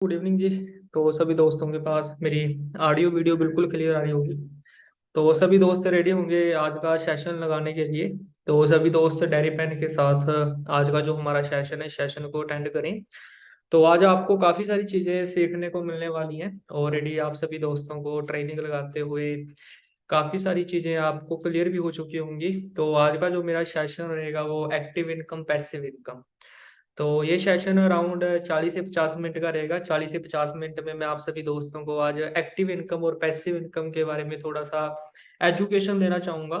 Good evening जी। तो सभी दोस्तों के पास मेरी ऑडियो वीडियो बिल्कुल क्लियर आ रही होगी। तो सभी दोस्त रेडी होंगे आज का सेशन लगाने के लिए। तो सभी दोस्त डायरी पेन के साथ आज का जो हमारा सेशन है सेशन को अटेंड करें। तो आज आपको काफ़ी सारी चीज़ें सीखने को मिलने वाली हैं। ऑलरेडी आप सभी दोस्तों को ट्रेनिंग लगाते हुए काफ़ी सारी चीज़ें आपको क्लियर भी हो चुकी होंगी। तो आज का जो मेरा सेशन रहेगा वो एक्टिव इनकम पैसिव इनकम। तो ये सेशन अराउंड 40 से 50 मिनट का रहेगा। 40 से 50 मिनट में मैं आप सभी दोस्तों को आज एक्टिव इनकम और पैसिव इनकम के बारे में थोड़ा सा एजुकेशन देना चाहूँगा।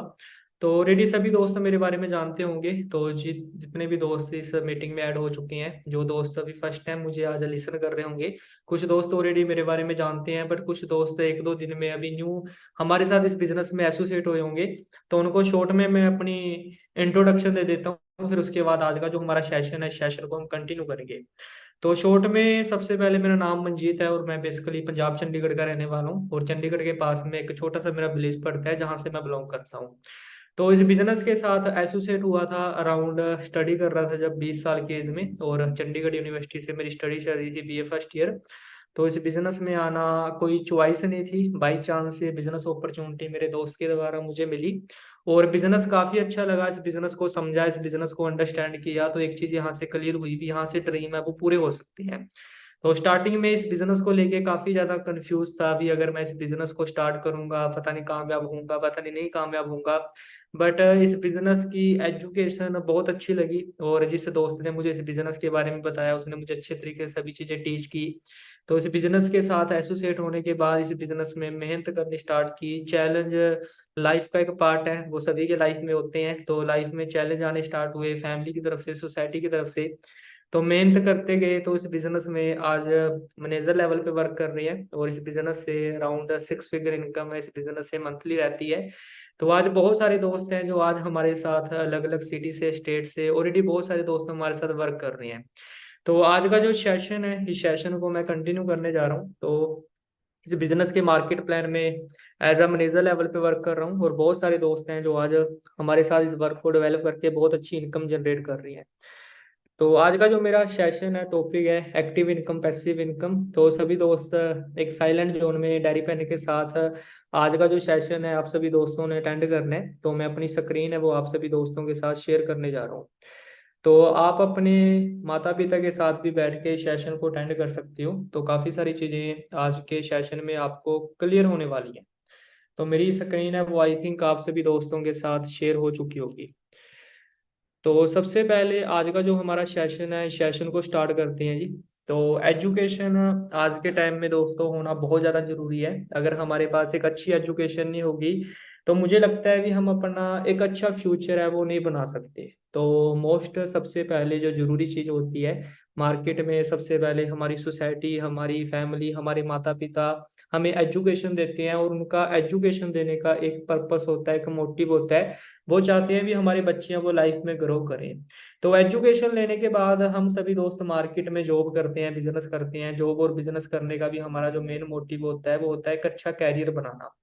तो ऑलरेडी सभी दोस्त मेरे बारे में जानते होंगे। तो जितने भी दोस्त इस मीटिंग में ऐड हो चुके हैं, जो दोस्त अभी फर्स्ट टाइम मुझे आज लिसन कर रहे होंगे, कुछ दोस्त ऑलरेडी मेरे बारे में जानते हैं, बट कुछ दोस्त एक दो दिन में अभी न्यू हमारे साथ इस बिजनेस में एसोसिएट हुए होंगे। तो उनको शॉर्ट में मैं अपनी इंट्रोडक्शन दे देता हूँ, फिर उसके बाद आज का जो हमारा सेशन है सेशन को हम कंटिन्यू करेंगे। तो शॉर्ट में सबसे पहले मेरा नाम मंजीत है और मैं बेसिकली पंजाब चंडीगढ़ का रहने वाला हूँ, और चंडीगढ़ के पास में एक छोटा सा मेरा विलेज पड़ता है जहाँ से मैं बिलोंग करता हूँ। तो इस बिजनेस के साथ एसोसिएट हुआ था अराउंड, स्टडी कर रहा था जब 20 साल की एज में, और चंडीगढ़ यूनिवर्सिटी से मेरी स्टडी चल रही थी बीए फर्स्ट ईयर। तो इस बिजनेस में आना कोई चॉइस नहीं थी, बाई चांस ये बिजनेस अपॉर्चुनिटी मेरे दोस्त के द्वारा मुझे मिली, और बिजनेस काफी अच्छा लगा। इस बिजनेस को समझा, इस बिजनेस को अंडरस्टैंड किया, तो एक चीज यहाँ से क्लियर हुई भी, यहाँ से ड्रीम है वो पूरे हो सकते हैं। तो स्टार्टिंग में इस बिजनेस को लेके काफी ज्यादा कंफ्यूज था भी, अगर मैं इस बिजनेस को स्टार्ट करूंगा पता नहीं कामयाब होऊंगा, पता नहीं कामयाब होऊंगा। बट इस बिजनेस की एजुकेशन बहुत अच्छी लगी, और जिस दोस्त ने मुझे इस बिजनेस के बारे में बताया उसने मुझे अच्छे तरीके से सभी चीजें टीच की। तो इस बिजनेस के साथ एसोसिएट होने के बाद इस बिजनेस में मेहनत करनी स्टार्ट की। चैलेंज लाइफ का एक पार्ट है, वो सभी के लाइफ में होते हैं। तो लाइफ में चैलेंज आने स्टार्ट हुए फैमिली की तरफ से, सोसाइटी की तरफ से। तो मेहनत करते गए, तो इस बिजनेस में आज मैनेजर लेवल पे वर्क कर रही है, और इस बिजनेस से अराउंड 6 फिगर इनकम है इस बिजनेस से मंथली रहती है। तो आज बहुत सारे दोस्त हैं जो आज हमारे साथ अलग अलग सिटी से, स्टेट से, ऑलरेडी बहुत सारे दोस्त हमारे साथ वर्क कर रहे हैं। तो आज का जो सेशन है, इस सेशन को मैं कंटिन्यू करने जा रहा हूँ। तो इस बिजनेस के मार्केट प्लान में एज अ मैनेजर लेवल पे वर्क कर रहा हूँ, और बहुत सारे दोस्त हैं जो आज हमारे साथ इस वर्क को डेवलप करके बहुत अच्छी इनकम जनरेट कर रही हैं। तो आज का जो मेरा सेशन है, टॉपिक है एक्टिव इनकम पैसिव इनकम। तो सभी दोस्त एक साइलेंट जोन में डायरी पेन के साथ आज का जो सेशन है आप सभी दोस्तों ने अटेंड करना है। तो मैं अपनी स्क्रीन है वो आप सभी दोस्तों के साथ शेयर करने जा रहा हूँ। तो आप अपने माता पिता के साथ भी बैठ के सेशन को अटेंड कर सकते हो। तो काफ़ी सारी चीज़ें आज के सेशन में आपको क्लियर होने वाली हैं। तो मेरी स्क्रीन है वो आई थिंक आप सभी दोस्तों के साथ शेयर हो चुकी होगी। तो सबसे पहले आज का जो हमारा सेशन है, इस सेशन को स्टार्ट करते हैं जी। तो एजुकेशन आज के टाइम में दोस्तों होना बहुत ज़्यादा जरूरी है। अगर हमारे पास एक अच्छी एजुकेशन नहीं होगी तो मुझे लगता है कि हम अपना एक अच्छा फ्यूचर है वो नहीं बना सकते। तो मोस्ट सबसे पहले जो जरूरी चीज़ होती है मार्केट में, सबसे पहले हमारी सोसाइटी, हमारी फैमिली, हमारे माता पिता हमें एजुकेशन देते हैं, और उनका एजुकेशन देने का एक पर्पस होता है, एक मोटिव होता है। वो चाहते हैं भी हमारे बच्चे वो लाइफ में ग्रो करें। तो एजुकेशन लेने के बाद हम सभी दोस्त मार्केट में जॉब करते हैं, बिजनेस करते हैं। जॉब और बिजनेस करने का भी हमारा जो मेन मोटिव होता है वो होता है एक अच्छा कैरियर बनाना।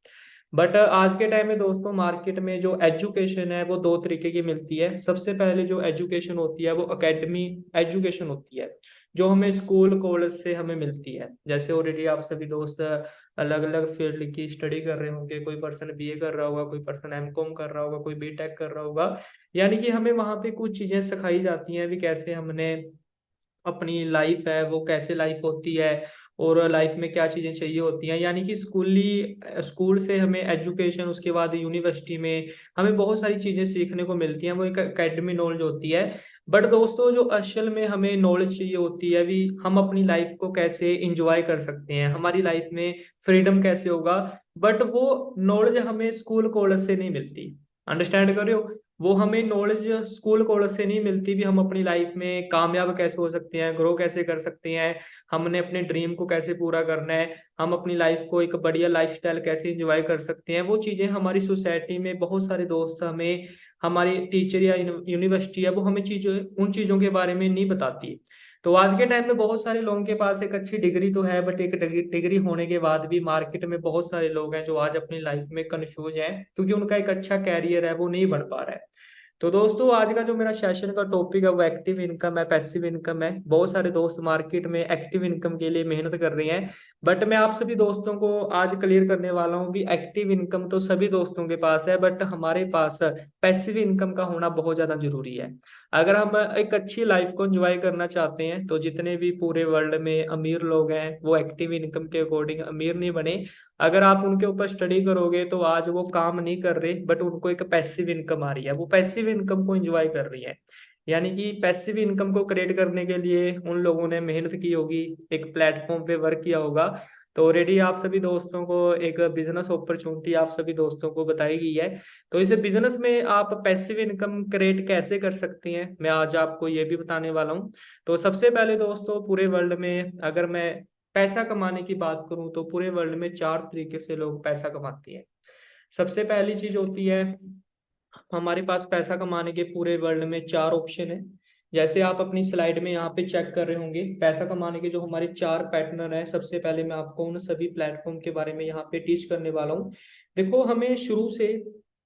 बट आज के टाइम में दोस्तों मार्केट में जो एजुकेशन है वो दो तरीके की मिलती है। सबसे पहले जो एजुकेशन होती है वो एकेडमी एजुकेशन होती है, जो हमें स्कूल कॉलेज से हमें मिलती है। जैसे ऑलरेडी आप सभी दोस्त अलग अलग फील्ड की स्टडी कर रहे होंगे, कोई पर्सन बीए कर रहा होगा, कोई पर्सन एमकॉम कर रहा होगा, कोई बीटेक कर रहा होगा। यानी कि हमें वहाँ पे कुछ चीजें सिखाई जाती हैं भी, कैसे हमने अपनी लाइफ है वो कैसे लाइफ होती है, और लाइफ में क्या चीज़ें चाहिए होती हैं। यानी कि स्कूल से हमें एजुकेशन, उसके बाद यूनिवर्सिटी में हमें बहुत सारी चीज़ें सीखने को मिलती हैं, वो एक एकेडमी नॉलेज होती है। बट दोस्तों जो असल में हमें नॉलेज चाहिए होती है भी, हम अपनी लाइफ को कैसे इंजॉय कर सकते हैं, हमारी लाइफ में फ्रीडम कैसे होगा। बट वो नॉलेज हमें स्कूल कॉलेज से नहीं मिलती। अंडरस्टैंड कर रहे हो? वो हमें नॉलेज स्कूल कॉलेज से नहीं मिलती भी, हम अपनी लाइफ में कामयाब कैसे हो सकते हैं, ग्रो कैसे कर सकते हैं, हमने अपने ड्रीम को कैसे पूरा करना है, हम अपनी लाइफ को एक बढ़िया लाइफस्टाइल कैसे एंजॉय कर सकते हैं। वो चीज़ें हमारी सोसाइटी में बहुत सारे दोस्त हमें, हमारी टीचर या यूनिवर्सिटी है वो हमें चीज़ों, उन चीज़ों के बारे में नहीं बताती। तो आज के टाइम में बहुत सारे लोगों के पास एक अच्छी डिग्री तो है, बट एक डिग्री होने के बाद भी मार्केट में बहुत सारे लोग हैं जो आज अपनी लाइफ में कंफ्यूज हैं, क्योंकि उनका एक अच्छा कैरियर है वो नहीं बन पा रहा है। तो दोस्तों आज का जो मेरा सेशन का टॉपिक है वो एक्टिव इनकम है, पैसिव इनकम है। बहुत सारे दोस्त मार्केट में एक्टिव इनकम के लिए मेहनत कर रहे हैं, बट मैं आप सभी दोस्तों को आज क्लियर करने वाला हूँ भी एक्टिव इनकम तो सभी दोस्तों के पास है, बट हमारे पास पैसिव इनकम का होना बहुत ज्यादा जरूरी है। अगर हम एक अच्छी लाइफ को एंजॉय करना चाहते हैं तो जितने भी पूरे वर्ल्ड में अमीर लोग हैं वो एक्टिव इनकम के अकॉर्डिंग अमीर नहीं बने। अगर आप उनके ऊपर स्टडी करोगे तो आज वो काम नहीं कर रहे, बट उनको एक पैसिव इनकम आ रही है, वो पैसिव इनकम को एंजॉय कर रही है। यानी कि पैसिव इनकम को क्रिएट करने के लिए उन लोगों ने मेहनत की होगी, एक प्लेटफॉर्म पे वर्क किया होगा। तो ऑलरेडी आप सभी दोस्तों को एक बिजनेस अपॉर्चुनिटी आप सभी दोस्तों को बताई गई है। तो इस बिजनेस में आप पैसिव इनकम क्रिएट कैसे कर सकती हैं मैं आज आपको ये भी बताने वाला हूँ। तो सबसे पहले दोस्तों पूरे वर्ल्ड में अगर मैं पैसा कमाने की बात करूं तो पूरे वर्ल्ड में चार तरीके से लोग पैसा कमाते हैं। सबसे पहली चीज होती है, हमारे पास पैसा कमाने के पूरे वर्ल्ड में चार ऑप्शन है। जैसे आप अपनी स्लाइड में यहाँ पे चेक कर रहे होंगे पैसा कमाने के जो हमारे चार पैटर्न है। सबसे पहले मैं आपको उन सभी प्लेटफॉर्म के बारे में यहाँ पे टीच करने वाला हूँ। देखो हमें शुरू से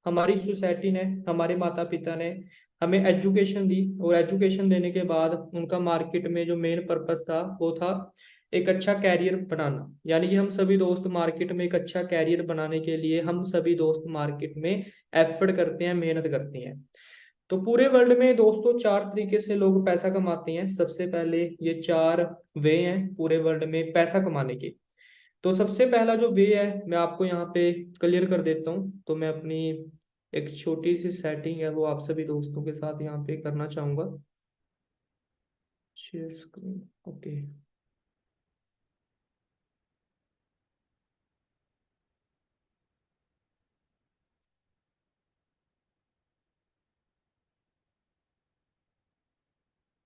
हमारी सोसाइटी ने, हमारे माता पिता ने हमें एजुकेशन दी, और एजुकेशन देने के बाद उनका मार्केट में जो मेन पर्पस था वो था एक अच्छा कैरियर बनाना। यानी कि हम सभी दोस्त मार्केट में एक अच्छा कैरियर बनाने के लिए हम सभी दोस्त मार्केट में एफर्ट करते हैं, मेहनत करते हैं। तो पूरे वर्ल्ड में दोस्तों चार तरीके से लोग पैसा कमाते हैं। सबसे पहले ये चार वे हैं पूरे वर्ल्ड में पैसा कमाने के। तो सबसे पहला जो वे है मैं आपको यहाँ पे क्लियर कर देता हूँ। तो मैं अपनी एक छोटी सी सेटिंग है वो आप सभी दोस्तों के साथ यहाँ पे करना चाहूंगा। Share screen, okay.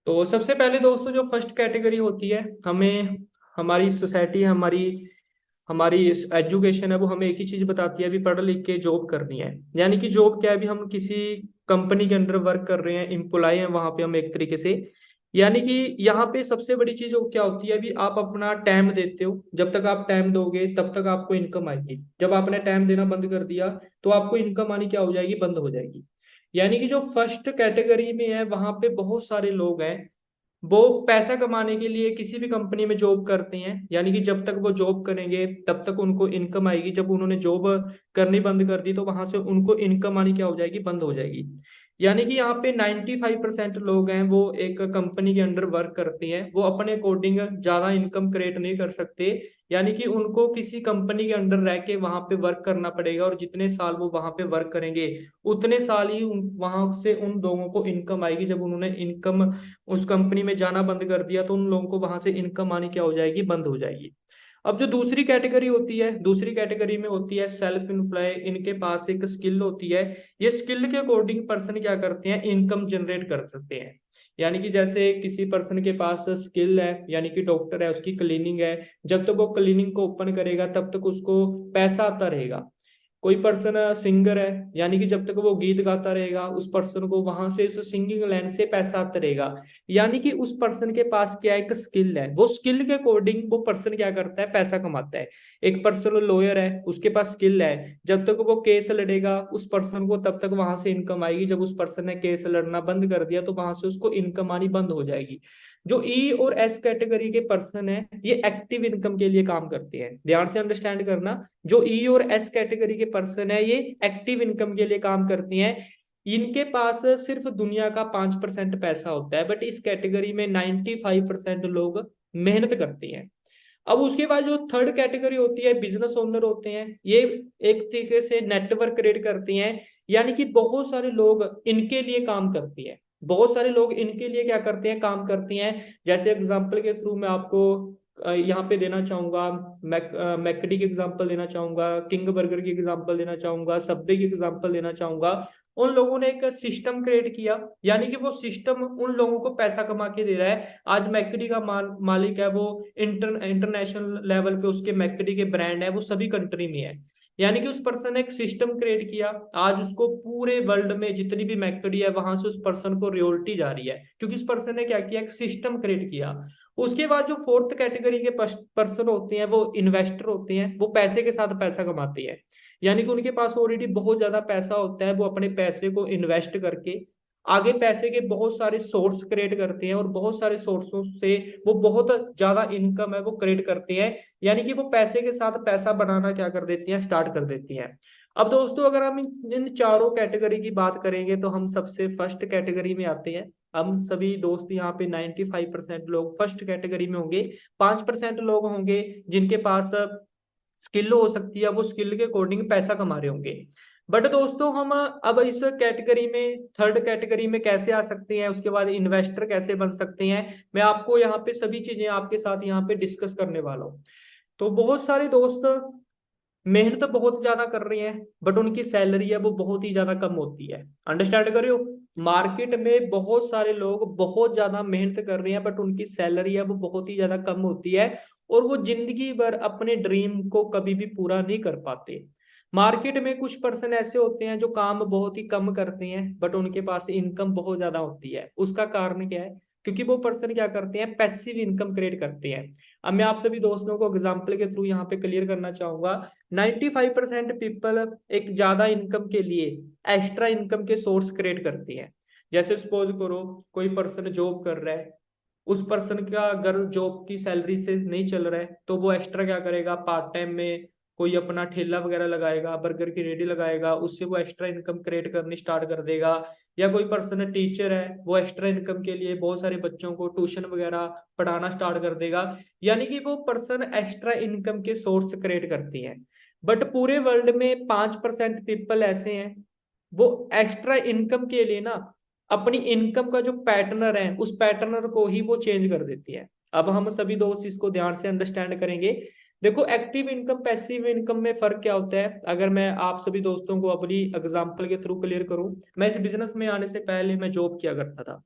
तो सबसे पहले दोस्तों जो फर्स्ट कैटेगरी होती है, हमें हमारी सोसाइटी, हमारी हमारी एजुकेशन है वो हमें एक ही चीज बताती है, अभी पढ़ लिख के जॉब करनी है। यानी कि जॉब क्या है, अभी हम किसी कंपनी के अंडर वर्क कर रहे हैं, एम्प्लॉय हैं वहां पे हम एक तरीके से। यानी कि यहाँ पे सबसे बड़ी चीज क्या होती है, अभी आप अपना टाइम देते हो, जब तक आप टाइम दोगे तब तक आपको इनकम आएगी। जब आपने टाइम देना बंद कर दिया तो आपको इनकम आनी क्या हो जाएगी, बंद हो जाएगी। यानी कि जो फर्स्ट कैटेगरी में है वहां पे बहुत सारे लोग हैं वो पैसा कमाने के लिए किसी भी कंपनी में जॉब करते हैं। यानी कि जब तक वो जॉब करेंगे तब तक उनको इनकम आएगी, जब उन्होंने जॉब करनी बंद कर दी तो वहां से उनको इनकम आनी क्या हो जाएगी, बंद हो जाएगी। यानी कि यहाँ पे 95% लोग हैं वो एक कंपनी के अंडर वर्क करते हैं, वो अपने अकॉर्डिंग ज्यादा इनकम क्रिएट नहीं कर सकते। यानी कि उनको किसी कंपनी के अंडर रह के वहां पे वर्क करना पड़ेगा, और जितने साल वो वहां पे वर्क करेंगे उतने साल ही वहां से उन लोगों को इनकम आएगी। जब उन्होंने इनकम उस कंपनी में जाना बंद कर दिया तो उन लोगों को वहां से इनकम आनी क्या हो जाएगी, बंद हो जाएगी। अब जो दूसरी कैटेगरी होती है, दूसरी कैटेगरी में होती है सेल्फ एम्प्लॉय। इनके पास एक स्किल होती है, ये स्किल के अकॉर्डिंग पर्सन क्या करते हैं, इनकम जनरेट कर सकते हैं। यानी कि जैसे किसी पर्सन के पास स्किल है, यानी कि डॉक्टर है, उसकी क्लीनिंग है, जब तक वो क्लीनिंग को ओपन करेगा तब तक उसको पैसा आता रहेगा। कोई पर्सन सिंगर है, यानी कि जब तक वो गीत गाता रहेगा उस पर्सन को वहां से उस सिंगिंग लाइन से पैसा आता रहेगा। यानी कि उस पर्सन के पास क्या एक स्किल है, वो स्किल के अकॉर्डिंग वो पर्सन क्या करता है, पैसा कमाता है। एक पर्सन लॉयर है, उसके पास स्किल है, जब तक वो केस लड़ेगा उस पर्सन को तब तक वहां से इनकम आएगी। जब उस पर्सन ने केस लड़ना बंद कर दिया तो वहां से उसको इनकम आनी बंद हो जाएगी। जो ई और एस कैटेगरी के पर्सन है ये एक्टिव इनकम के लिए काम करते हैं, ध्यान से अंडरस्टैंड करना। जो ई और एस कैटेगरी के पर्सन है ये एक्टिव इनकम के लिए काम करती हैं। इनके पास सिर्फ दुनिया का 5% पैसा होता है, बट इस कैटेगरी में 95% लोग मेहनत करते हैं। अब उसके बाद जो थर्ड कैटेगरी होती है, बिजनेस ओनर होते हैं। ये एक तरीके से नेटवर्क क्रिएट करती हैं। यानी कि बहुत सारे लोग इनके लिए काम करते हैं, बहुत सारे लोग इनके लिए क्या करते हैं, काम करती हैं। जैसे एग्जांपल के थ्रू मैं आपको यहाँ पे देना चाहूंगा, मैकडी की एग्जांपल देना चाहूंगा, किंग बर्गर की एग्जांपल देना चाहूंगा, सबवे की एग्जांपल देना चाहूंगा। उन लोगों ने एक सिस्टम क्रिएट किया, यानी कि वो सिस्टम उन लोगों को पैसा कमा के दे रहा है। आज मैकडी का मालिक है वो इंटरनेशनल लेवल पे उसके मैकडी के ब्रांड है वो सभी कंट्री में है। यानी कि उस पर्सन ने एक सिस्टम क्रिएट किया, आज उसको पूरे वर्ल्ड में जितनी भी मैकडी है वहां से उस पर्सन को रॉयल्टी जा रही है, क्योंकि उस पर्सन ने क्या किया, एक सिस्टम क्रिएट किया। उसके बाद जो फोर्थ कैटेगरी के पर्सन होते हैं वो इन्वेस्टर होते हैं, वो पैसे के साथ पैसा कमाते हैं। यानी कि उनके पास ऑलरेडी बहुत ज्यादा पैसा होता है, वो अपने पैसे को इन्वेस्ट करके आगे पैसे के बहुत सारे सोर्स क्रिएट करते हैं और बहुत सारे सोर्सों से वो बहुत ज्यादा इनकम है वो क्रिएट करते हैं, यानी कि वो पैसे के साथ पैसा बनाना क्या कर देती हैं, स्टार्ट कर देती हैं। अब दोस्तों अगर हम इन चारों कैटेगरी की बात करेंगे तो हम सबसे फर्स्ट कैटेगरी में आते हैं। हम सभी दोस्त यहाँ पे 95% लोग फर्स्ट कैटेगरी में होंगे। 5% लोग होंगे जिनके पास स्किल हो सकती है, वो स्किल के अकॉर्डिंग पैसा कमा रहे होंगे। बट दोस्तों हम अब इस कैटेगरी में थर्ड कैटेगरी में कैसे आ सकते हैं, उसके बाद इन्वेस्टर कैसे बन सकते हैं, मैं आपको यहाँ पे सभी चीजें आपके साथ यहाँ पे डिस्कस करने वाला हूँ। तो बहुत सारे दोस्त मेहनत तो बहुत ज्यादा कर रहे हैं बट उनकी सैलरी है वो बहुत ही ज्यादा कम होती है। अंडरस्टैंड कर रहे हो, मार्केट में बहुत सारे लोग बहुत ज्यादा मेहनत कर रहे हैं बट उनकी सैलरी है वो बहुत ही ज्यादा कम होती है और वो जिंदगी भर अपने ड्रीम को कभी भी पूरा नहीं कर पाते। मार्केट में कुछ पर्सन ऐसे होते हैं जो काम बहुत ही कम करते हैं बट उनके पास इनकम बहुत ज्यादा होती है। उसका कारण क्या है, क्योंकि वो पर्सन क्या करते हैं, पैसिव इनकम क्रिएट करते हैं। अब मैं आप सभी दोस्तों को एग्जाम्पल के थ्रू यहाँ पे क्लियर करना चाहूंगा। 95% पीपल एक ज्यादा इनकम के लिए एक्स्ट्रा इनकम के सोर्स क्रिएट करते हैं। जैसे सपोज करो कोई पर्सन जॉब कर रहा है, उस पर्सन का अगर जॉब की सैलरी से नहीं चल रहा है तो वो एक्स्ट्रा क्या करेगा, पार्ट टाइम में कोई अपना ठेला वगैरह लगाएगा, बर्गर की रेडी लगाएगा, उससे वो एक्स्ट्रा इनकम क्रिएट करनी स्टार्ट कर देगा। या कोई पर्सन टीचर है, वो एक्स्ट्रा इनकम के लिए बहुत सारे बच्चों को ट्यूशन वगैरह पढ़ाना स्टार्ट कर देगा। यानी कि वो पर्सन एक्स्ट्रा इनकम के सोर्स क्रिएट करती हैं। बट पूरे वर्ल्ड में 5% पीपल ऐसे हैं वो एक्स्ट्रा इनकम के लिए ना अपनी इनकम का जो पैटर्नर है उस पैटर्नर को ही वो चेंज कर देती है। अब हम सभी दोस्त इसको ध्यान से अंडरस्टैंड करेंगे। देखो एक्टिव इनकम पैसिव इनकम में फर्क क्या होता है, अगर मैं आप सभी दोस्तों को अपनी एग्जांपल के थ्रू क्लियर करूं। मैं इस बिजनेस में आने से पहले मैं जॉब किया करता था,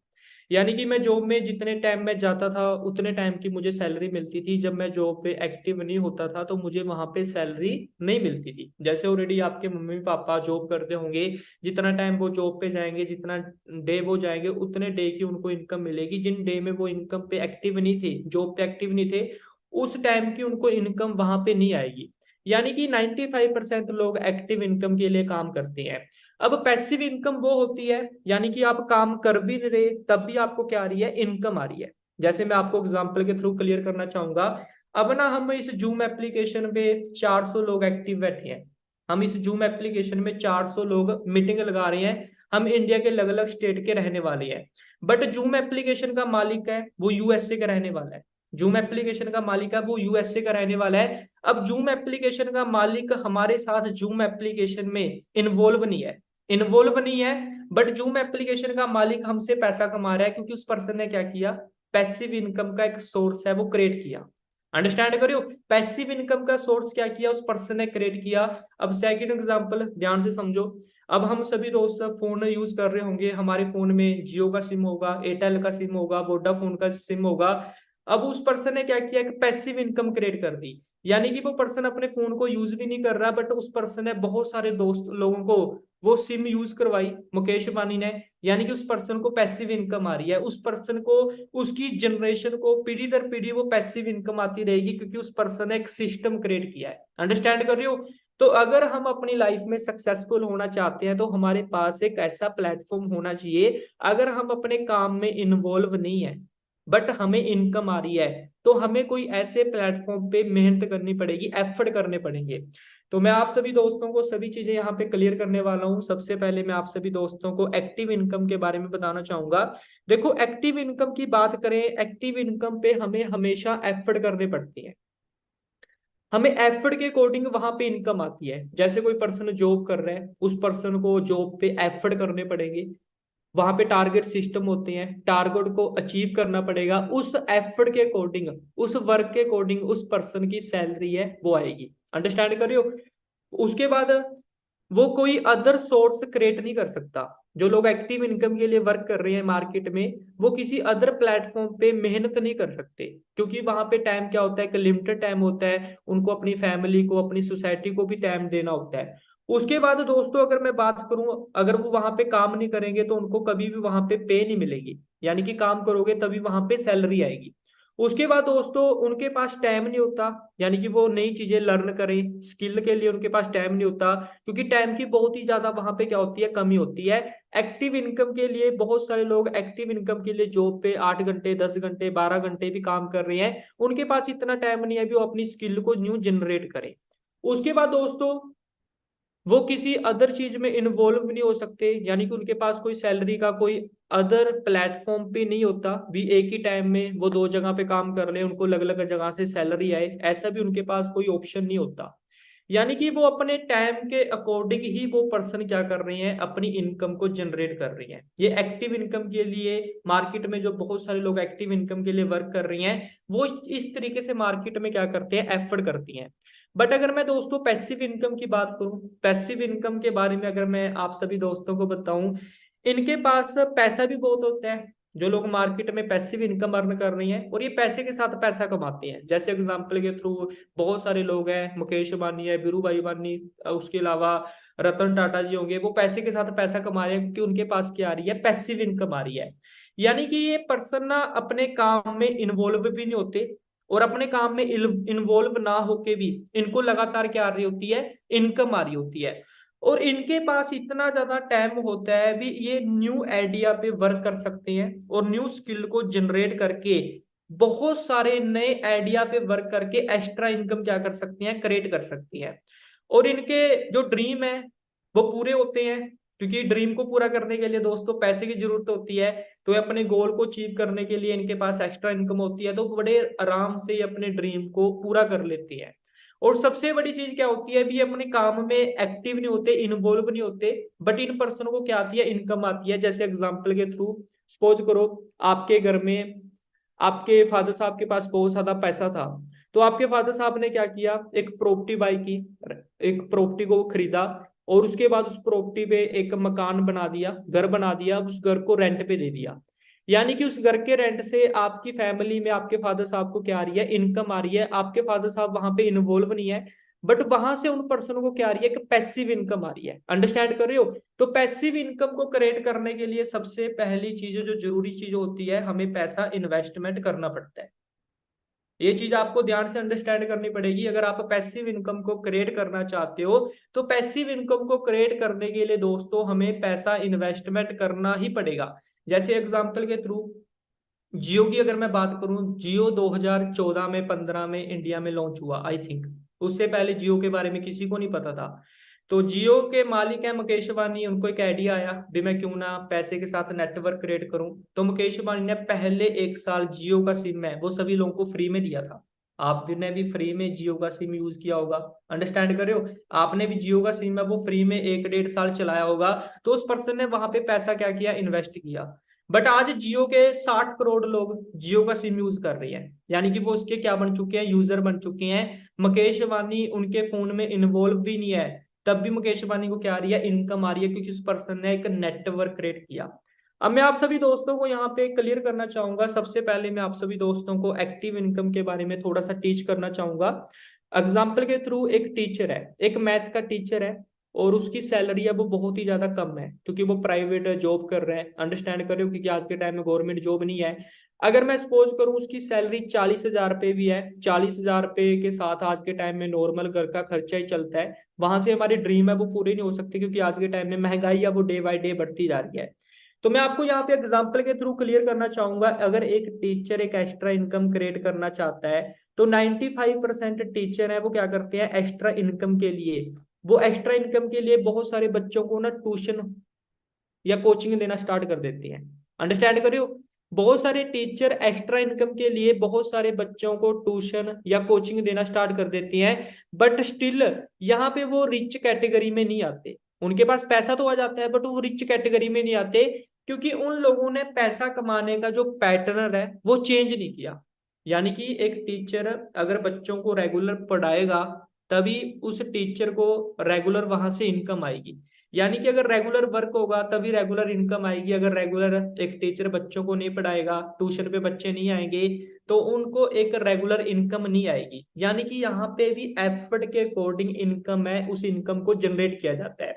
यानी कि मैं जॉब में जितने टाइम में जाता था उतने टाइम की मुझे सैलरी मिलती थी। जब मैं जॉब पे एक्टिव नहीं होता था तो मुझे वहां पे सैलरी नहीं मिलती थी। जैसे ऑलरेडी आपके मम्मी पापा जॉब करते होंगे, जितना टाइम वो जॉब पे जाएंगे, जितना डे वो जाएंगे उतने डे की उनको इनकम मिलेगी। जिन डे में वो इनकम पे एक्टिव नहीं थे, जॉब पे एक्टिव नहीं थे, उस टाइम की उनको इनकम वहां पे नहीं आएगी। यानी कि 95% लोग एक्टिव इनकम के लिए काम करते हैं। अब पैसिव इनकम वो होती है यानी कि आप काम कर भी नहीं रहे तब भी आपको क्या आ रही है, इनकम आ रही है। जैसे मैं आपको एग्जांपल के थ्रू क्लियर करना चाहूंगा। अब ना हम इस जूम एप्लीकेशन पे 400 लोग एक्टिव बैठे हैं। हम इस जूम एप्लीकेशन में 400 लोग मीटिंग लगा रहे हैं। हम इंडिया के अलग अलग स्टेट के रहने वाले हैं। बट जूम एप्लीकेशन का मालिक है वो यूएसए का रहने वाला है। जूम एप्लीकेशन का मालिक है वो यूएसए का रहने वाला है। अब जूम एप्लीकेशन का मालिक हमारे साथ जूम एप्लीकेशन में इन्वॉल्व नहीं है बट जूम एप्लीकेशन का मालिक हमसे पैसा कमा रहा है क्योंकि उस पर्सन ने क्या किया, पैसिव इनकम का एक सोर्स है वो क्रिएट किया। अंडरस्टैंड करियो, पैसिव इनकम का सोर्स क्या किया, उस पर्सन ने क्रिएट किया। अब सेकंड एग्जांपल ध्यान से समझो। अब हम सभी दोस्त फोन यूज कर रहे होंगे, हमारे फोन में जियो का सिम होगा, एयरटेल का सिम होगा, वोडाफोन का सिम होगा। अब उस पर्सन ने क्या किया, एक पैसिव इनकम क्रिएट कर दी। यानी कि वो पर्सन अपने फोन को यूज भी नहीं कर रहा बट उस पर्सन ने बहुत सारे दोस्त लोगों को वो सिम यूज करवाई, मुकेश अंबानी ने। यानी कि उस पर्सन को पैसिव इनकम आ रही है, उस पर्सन को, उसकी जनरेशन को पीढ़ी दर पीढ़ी वो पैसिव इनकम आती रहेगी क्योंकि उस पर्सन ने एक सिस्टम क्रिएट किया है। अंडरस्टैंड कर रहे हो। तो अगर हम अपनी लाइफ में सक्सेसफुल होना चाहते हैं तो हमारे पास एक ऐसा प्लेटफॉर्म होना चाहिए। अगर हम अपने काम में इन्वॉल्व नहीं है बट हमें इनकम आ रही है तो हमें कोई ऐसे प्लेटफॉर्म पे मेहनत करनी पड़ेगी, एफर्ट करने पड़ेंगे। तो मैं आप सभी दोस्तों को सभी चीजें यहाँ पे क्लियर करने वाला हूँ। सबसे पहले मैं आप सभी दोस्तों को एक्टिव इनकम के बारे में बताना चाहूंगा। देखो एक्टिव इनकम की बात करें, एक्टिव इनकम पे हमें हमेशा एफर्ट करने पड़ती है। हमें एफर्ट के अकॉर्डिंग वहां पे इनकम आती है। जैसे कोई पर्सन जॉब कर रहा है, उस पर्सन को जॉब पे एफर्ट करने पड़ेंगे। वहां पे टारगेट सिस्टम होते हैं, टारगेट को अचीव करना पड़ेगा। उस एफर्ट के अकॉर्डिंग, उस वर्क के अकॉर्डिंग उस पर्सन की सैलरी है वो आएगी। अंडरस्टैंड कर रहे हो। उसके बाद वो कोई अदर सोर्स क्रिएट नहीं कर सकता। जो लोग एक्टिव इनकम के लिए वर्क कर रहे हैं मार्केट में, वो किसी अदर प्लेटफॉर्म पे मेहनत नहीं कर सकते क्योंकि वहां पे टाइम क्या होता है, एक लिमिटेड टाइम होता है। उनको अपनी फैमिली को, अपनी सोसाइटी को भी टाइम देना होता है। उसके बाद दोस्तों अगर मैं बात करूं, अगर वो वहां पे काम नहीं करेंगे तो उनको कभी भी वहां पे पे नहीं मिलेगी। यानी कि काम करोगे तभी वहां पे सैलरी आएगी। उसके बाद दोस्तों उनके पास टाइम नहीं होता, यानी कि वो नई चीजें लर्न करें, स्किल के लिए उनके पास टाइम नहीं होता, क्योंकि टाइम की बहुत ही ज्यादा वहां पे क्या होती है, कमी होती है। एक्टिव इनकम के लिए बहुत सारे लोग एक्टिव इनकम के लिए जॉब पे 8 घंटे 10 घंटे 12 घंटे भी काम कर रहे हैं, उनके पास इतना टाइम नहीं है भी वो अपनी स्किल को न्यू जनरेट करें। उसके बाद दोस्तों वो किसी अदर चीज में इन्वॉल्व नहीं हो सकते, यानी कि उनके पास कोई सैलरी का कोई अदर प्लेटफॉर्म पे नहीं होता भी एक ही टाइम में वो 2 जगह पे काम कर ले, उनको अलग अलग जगह से सैलरी आए, ऐसा भी उनके पास कोई ऑप्शन नहीं होता। यानी कि वो अपने टाइम के अकॉर्डिंग ही वो पर्सन क्या कर रहे हैं, अपनी इनकम को जनरेट कर रही हैं। ये एक्टिव इनकम के लिए मार्केट में जो बहुत सारे लोग एक्टिव इनकम के लिए वर्क कर रही हैं, वो इस तरीके से मार्केट में क्या करते हैं, एफर्ट करती हैं। बट अगर मैं दोस्तों पैसिव इनकम की बात करूं, पैसिव इनकम के बारे में अगर मैं आप सभी दोस्तों को बताऊं, इनके पास पैसा भी बहुत होता है। जो लोग मार्केट में पैसिव इनकम अर्न कर रही हैं और ये पैसे के साथ पैसा कमाते हैं, जैसे एग्जांपल के थ्रू बहुत सारे लोग हैं, मुकेश अंबानी है, बीरू भाई अंबानी, उसके अलावा रतन टाटा जी होंगे, वो पैसे के साथ पैसा कमा रहे हैं क्योंकि उनके पास क्या आ रही है, पैसिव इनकम आ रही है। यानी कि ये पर्सन ना अपने काम में इन्वॉल्व भी नहीं होते, और अपने काम में इन्वॉल्व ना होके भी इनको लगातार क्या आ रही होती है, इनकम आ रही होती है। और इनके पास इतना ज्यादा टाइम होता है भी ये न्यू आइडिया पे वर्क कर सकते हैं और न्यू स्किल को जनरेट करके बहुत सारे नए आइडिया पे वर्क करके एक्स्ट्रा इनकम क्या कर सकती हैं, क्रिएट कर सकती हैं। और इनके जो ड्रीम है वो पूरे होते हैं, क्योंकि ड्रीम को पूरा करने के लिए दोस्तों पैसे की जरूरत होती है। तो ये अपने गोल को अचीव करने के लिए इनके पास एक्स्ट्रा इनकम होती है, तो बड़े आराम से ये अपने ड्रीम को पूरा कर लेती है। और सबसे बड़ी चीज क्या होती है, भी अपने काम में एक्टिव नहीं होते, इन्वॉल्व नहीं होते, बट इन पर्सन को क्या आती है, इनकम आती है। जैसे एग्जांपल के थ्रू सपोज करो आपके घर में आपके फादर साहब के पास बहुत ज्यादा पैसा था, तो आपके फादर साहब ने क्या किया, एक प्रॉपर्टी बाई की, एक प्रॉपर्टी को खरीदा, और उसके बाद उस प्रॉपर्टी पे एक मकान बना दिया, घर बना दिया, उस घर को रेंट पे दे दिया। यानी कि उस घर के रेंट से आपकी फैमिली में आपके फादर साहब को क्या आ रही है, इनकम आ रही है। आपके फादर साहब वहां पे इन्वॉल्व नहीं है, बट वहां से उन पर्सन को क्या आ रही है कि पैसिव इनकम आ रही है। अंडरस्टैंड कर रहे हो? तो पैसिव इनकम को क्रिएट करने के लिए सबसे पहली चीज जो जरूरी चीज होती है, हमें पैसा इन्वेस्टमेंट करना पड़ता है। ये चीज आपको ध्यान से अंडरस्टैंड करनी पड़ेगी। अगर आप पैसिव इनकम को क्रिएट करना चाहते हो, तो पैसिव इनकम को क्रिएट करने के लिए दोस्तों हमें पैसा इन्वेस्टमेंट करना ही पड़ेगा। जैसे एग्जांपल के थ्रू जियो की अगर मैं बात करूं, जियो 2014 में 15 में इंडिया में लॉन्च हुआ आई थिंक। उससे पहले जियो के बारे में किसी को नहीं पता था। तो जियो के मालिक है मुकेश अंबानी, उनको एक आइडिया आया भी मैं क्यों ना पैसे के साथ नेटवर्क क्रिएट करूं। तो मुकेश अंबानी ने पहले 1 साल जियो का सिम है वो सभी लोगों को फ्री में दिया था। आपने भी फ्री में जियो का सिम यूज किया होगा, अंडरस्टैंड कर रहे हो? आपने भी जियो का सिम है वो फ्री में 1 1.5 साल चलाया होगा। तो उस पर्सन ने वहां पे पैसा क्या किया, इन्वेस्ट किया। बट आज जियो के 60 करोड़ लोग जियो का सिम यूज कर रहे हैं, यानी कि वो उसके क्या बन चुके हैं, यूजर बन चुके हैं। मुकेश अंबानी उनके फोन में इन्वॉल्व भी नहीं है, तब भी मुकेश अंबानी को क्या आ रही है, इनकम आ रही है, क्योंकि उस पर्सन ने एक नेटवर्क क्रिएट किया। अब मैं आप सभी दोस्तों को यहाँ पे क्लियर करना चाहूंगा, सबसे पहले मैं आप सभी दोस्तों को एक्टिव इनकम के बारे में थोड़ा सा टीच करना चाहूंगा। एग्जाम्पल के थ्रू एक टीचर है, एक मैथ का टीचर है, और उसकी सैलरी है वो बहुत ही ज्यादा कम है, क्योंकि वो प्राइवेट जॉब कर रहे हैं। अंडरस्टैंड कर रहे हो? क्योंकि आज के टाइम में गवर्नमेंट जॉब नहीं है। अगर मैं सपोज करूं उसकी सैलरी 40,000 रुपये भी है, 40,000 रुपये के साथ आज के टाइम में नॉर्मल घर का खर्चा ही चलता है, वहां से हमारी ड्रीम है वो पूरी नहीं हो सकती, क्योंकि आज के टाइम में महंगाई है वो डे बाय डे बढ़ती जा रही है। तो मैं आपको यहाँ पे एग्जाम्पल के थ्रू क्लियर करना चाहूंगा, अगर एक टीचर एक एक्स्ट्रा इनकम क्रिएट करना चाहता है, तो 95% टीचर है वो क्या करते हैं, एक्स्ट्रा इनकम के लिए, वो एक्स्ट्रा इनकम के लिए बहुत सारे बच्चों को ना ट्यूशन या कोचिंग देना स्टार्ट कर देते हैं। अंडरस्टैंड करियो? बहुत सारे टीचर एक्स्ट्रा इनकम के लिए बहुत सारे बच्चों को ट्यूशन या कोचिंग देना स्टार्ट कर देते हैं, बट स्टिल यहाँ पे वो रिच कैटेगरी में नहीं आते। उनके पास पैसा तो आ जाता है, बट वो रिच कैटेगरी में नहीं आते, क्योंकि उन लोगों ने पैसा कमाने का जो पैटर्न है वो चेंज नहीं किया। यानी कि एक टीचर अगर बच्चों को रेगुलर पढ़ाएगा, तभी उस टीचर को रेगुलर वहां से इनकम आएगी। यानी कि अगर रेगुलर वर्क होगा तभी रेगुलर इनकम आएगी। अगर रेगुलर एक टीचर बच्चों को नहीं पढ़ाएगा, ट्यूशन पे बच्चे नहीं आएंगे, तो उनको एक रेगुलर इनकम नहीं आएगी। यानी कि यहाँ पे भी एफर्ट के अकॉर्डिंग इनकम है, उस इनकम को जनरेट किया जाता है।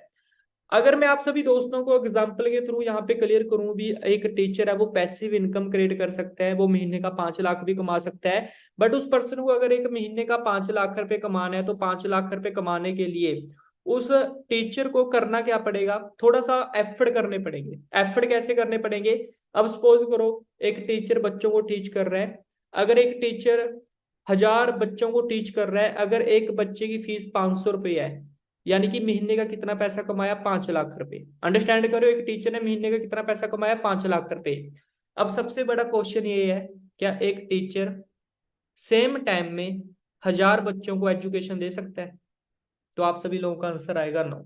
अगर मैं आप सभी दोस्तों को एग्जाम्पल के थ्रू यहाँ पे क्लियर करूं भी, एक टीचर है वो पैसिव इनकम क्रिएट कर सकता है, वो महीने का 5 लाख भी कमा सकता है। बट उस पर्सन को अगर एक महीने का 5 लाख रुपए कमाना है, तो 5 लाख रुपए कमाने के लिए उस टीचर को करना क्या पड़ेगा, थोड़ा सा एफर्ट करने पड़ेंगे। एफर्ट कैसे करने पड़ेंगे? अब सपोज करो एक टीचर बच्चों को टीच कर रहा है। अगर एक टीचर 1000 बच्चों को टीच कर रहा है, अगर एक बच्चे की फीस 500 रुपये है, यानी कि महीने का कितना पैसा कमाया? 5 लाख रुपए। अंडरस्टैंड करो, एक टीचर ने महीने का कितना पैसा कमाया? 5 लाख रुपए। अब सबसे बड़ा क्वेश्चन ये है, क्या एक टीचर सेम टाइम में 1000 बच्चों को एजुकेशन दे सकता है? तो आप सभी लोगों का आंसर आएगा नो।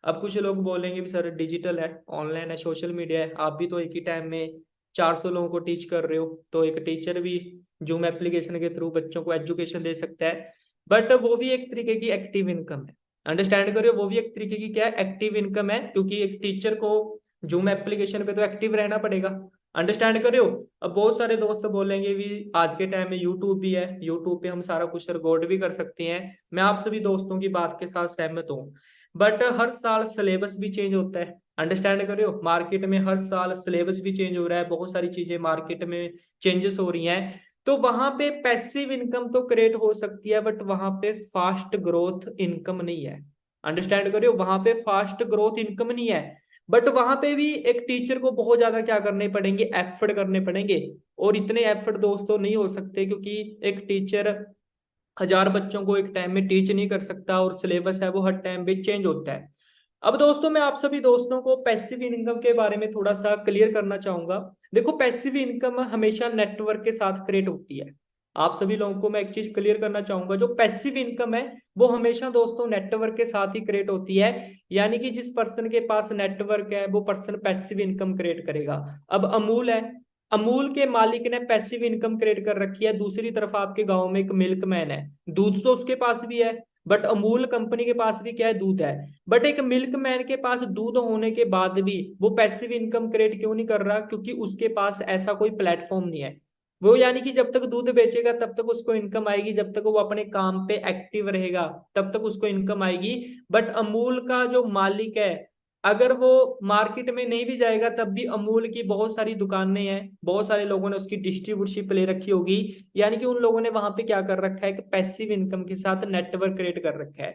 अब कुछ लोग बोलेंगे भी सर डिजिटल है, ऑनलाइन है, सोशल मीडिया है, आप भी तो एक ही टाइम में 400 लोगों को टीच कर रहे हो, तो एक टीचर भी जूम एप्लीकेशन के थ्रू बच्चों को एजुकेशन दे सकता है। बट वो भी एक तरीके की एक्टिव इनकम है। अंडरस्टैंड करिए, वो भी एक तरीके की क्या है? एक्टिव इनकम है, क्योंकि एक टीचर को जूम एप्लीकेशन पे तो एक्टिव रहना पड़ेगा। अंडरस्टैंड करियो। अब बहुत सारे दोस्त बोलेंगे भी आज के टाइम में यूट्यूब भी है, यूट्यूब पे हम सारा कुछ रिकॉर्ड भी कर सकते हैं। मैं आप सभी दोस्तों की बात के साथ सहमत हूँ, बट हर साल सिलेबस भी चेंज होता है। अंडरस्टैंड करियो, मार्केट में हर साल सिलेबस भी चेंज हो रहा है, बहुत सारी चीजें मार्केट में चेंजेस हो रही हैं। तो वहां पे पैसिव इनकम तो क्रिएट हो सकती है, बट वहां पे फास्ट ग्रोथ इनकम नहीं है। अंडरस्टैंड करियो, वहां पे फास्ट ग्रोथ इनकम नहीं है। बट वहां पे भी एक टीचर को बहुत ज्यादा क्या करने पड़ेंगे? एफर्ट करने पड़ेंगे। और इतने एफर्ट दोस्तों नहीं हो सकते, क्योंकि एक टीचर 1000 बच्चों को एक टाइम में टीच नहीं कर सकता, और सिलेबस है वो हर टाइम पे चेंज होता है। अब दोस्तों मैं आप सभी दोस्तों को पैसिव इनकम के बारे में थोड़ा सा क्लियर करना चाहूंगा। देखो, पैसिव इनकम हमेशा नेटवर्क के साथ क्रिएट होती है। आप सभी लोगों को मैं एक चीज क्लियर करना चाहूंगा, जो पैसिव इनकम है वो हमेशा दोस्तों नेटवर्क के साथ ही क्रिएट होती है। यानी कि जिस पर्सन के पास नेटवर्क है वो पर्सन पैसिव इनकम क्रिएट करेगा। अब अमूल है, अमूल के मालिक ने पैसिव इनकम क्रिएट कर रखी है। दूसरी तरफ आपके गांव में एक मिल्कमैन है, दूध तो उसके पास भी है, बट अमूल कंपनी के पास भी क्या है? दूध है। बट एक मिल्कमैन के पास दूध होने के बाद भी वो पैसिव इनकम क्रिएट क्यों नहीं कर रहा? क्योंकि उसके पास ऐसा कोई प्लेटफॉर्म नहीं है। वो यानी कि जब तक दूध बेचेगा तब तक उसको इनकम आएगी, जब तक वो अपने काम पे एक्टिव रहेगा तब तक उसको इनकम आएगी। बट अमूल का जो मालिक है, अगर वो मार्केट में नहीं भी जाएगा तब भी अमूल की बहुत सारी दुकानें हैं, बहुत सारे लोगों ने उसकी डिस्ट्रीब्यूटरशिप ले रखी होगी। यानी कि उन लोगों ने वहां पे क्या कर रखा है कि पैसिव इनकम के साथ नेटवर्क क्रिएट कर रखा है।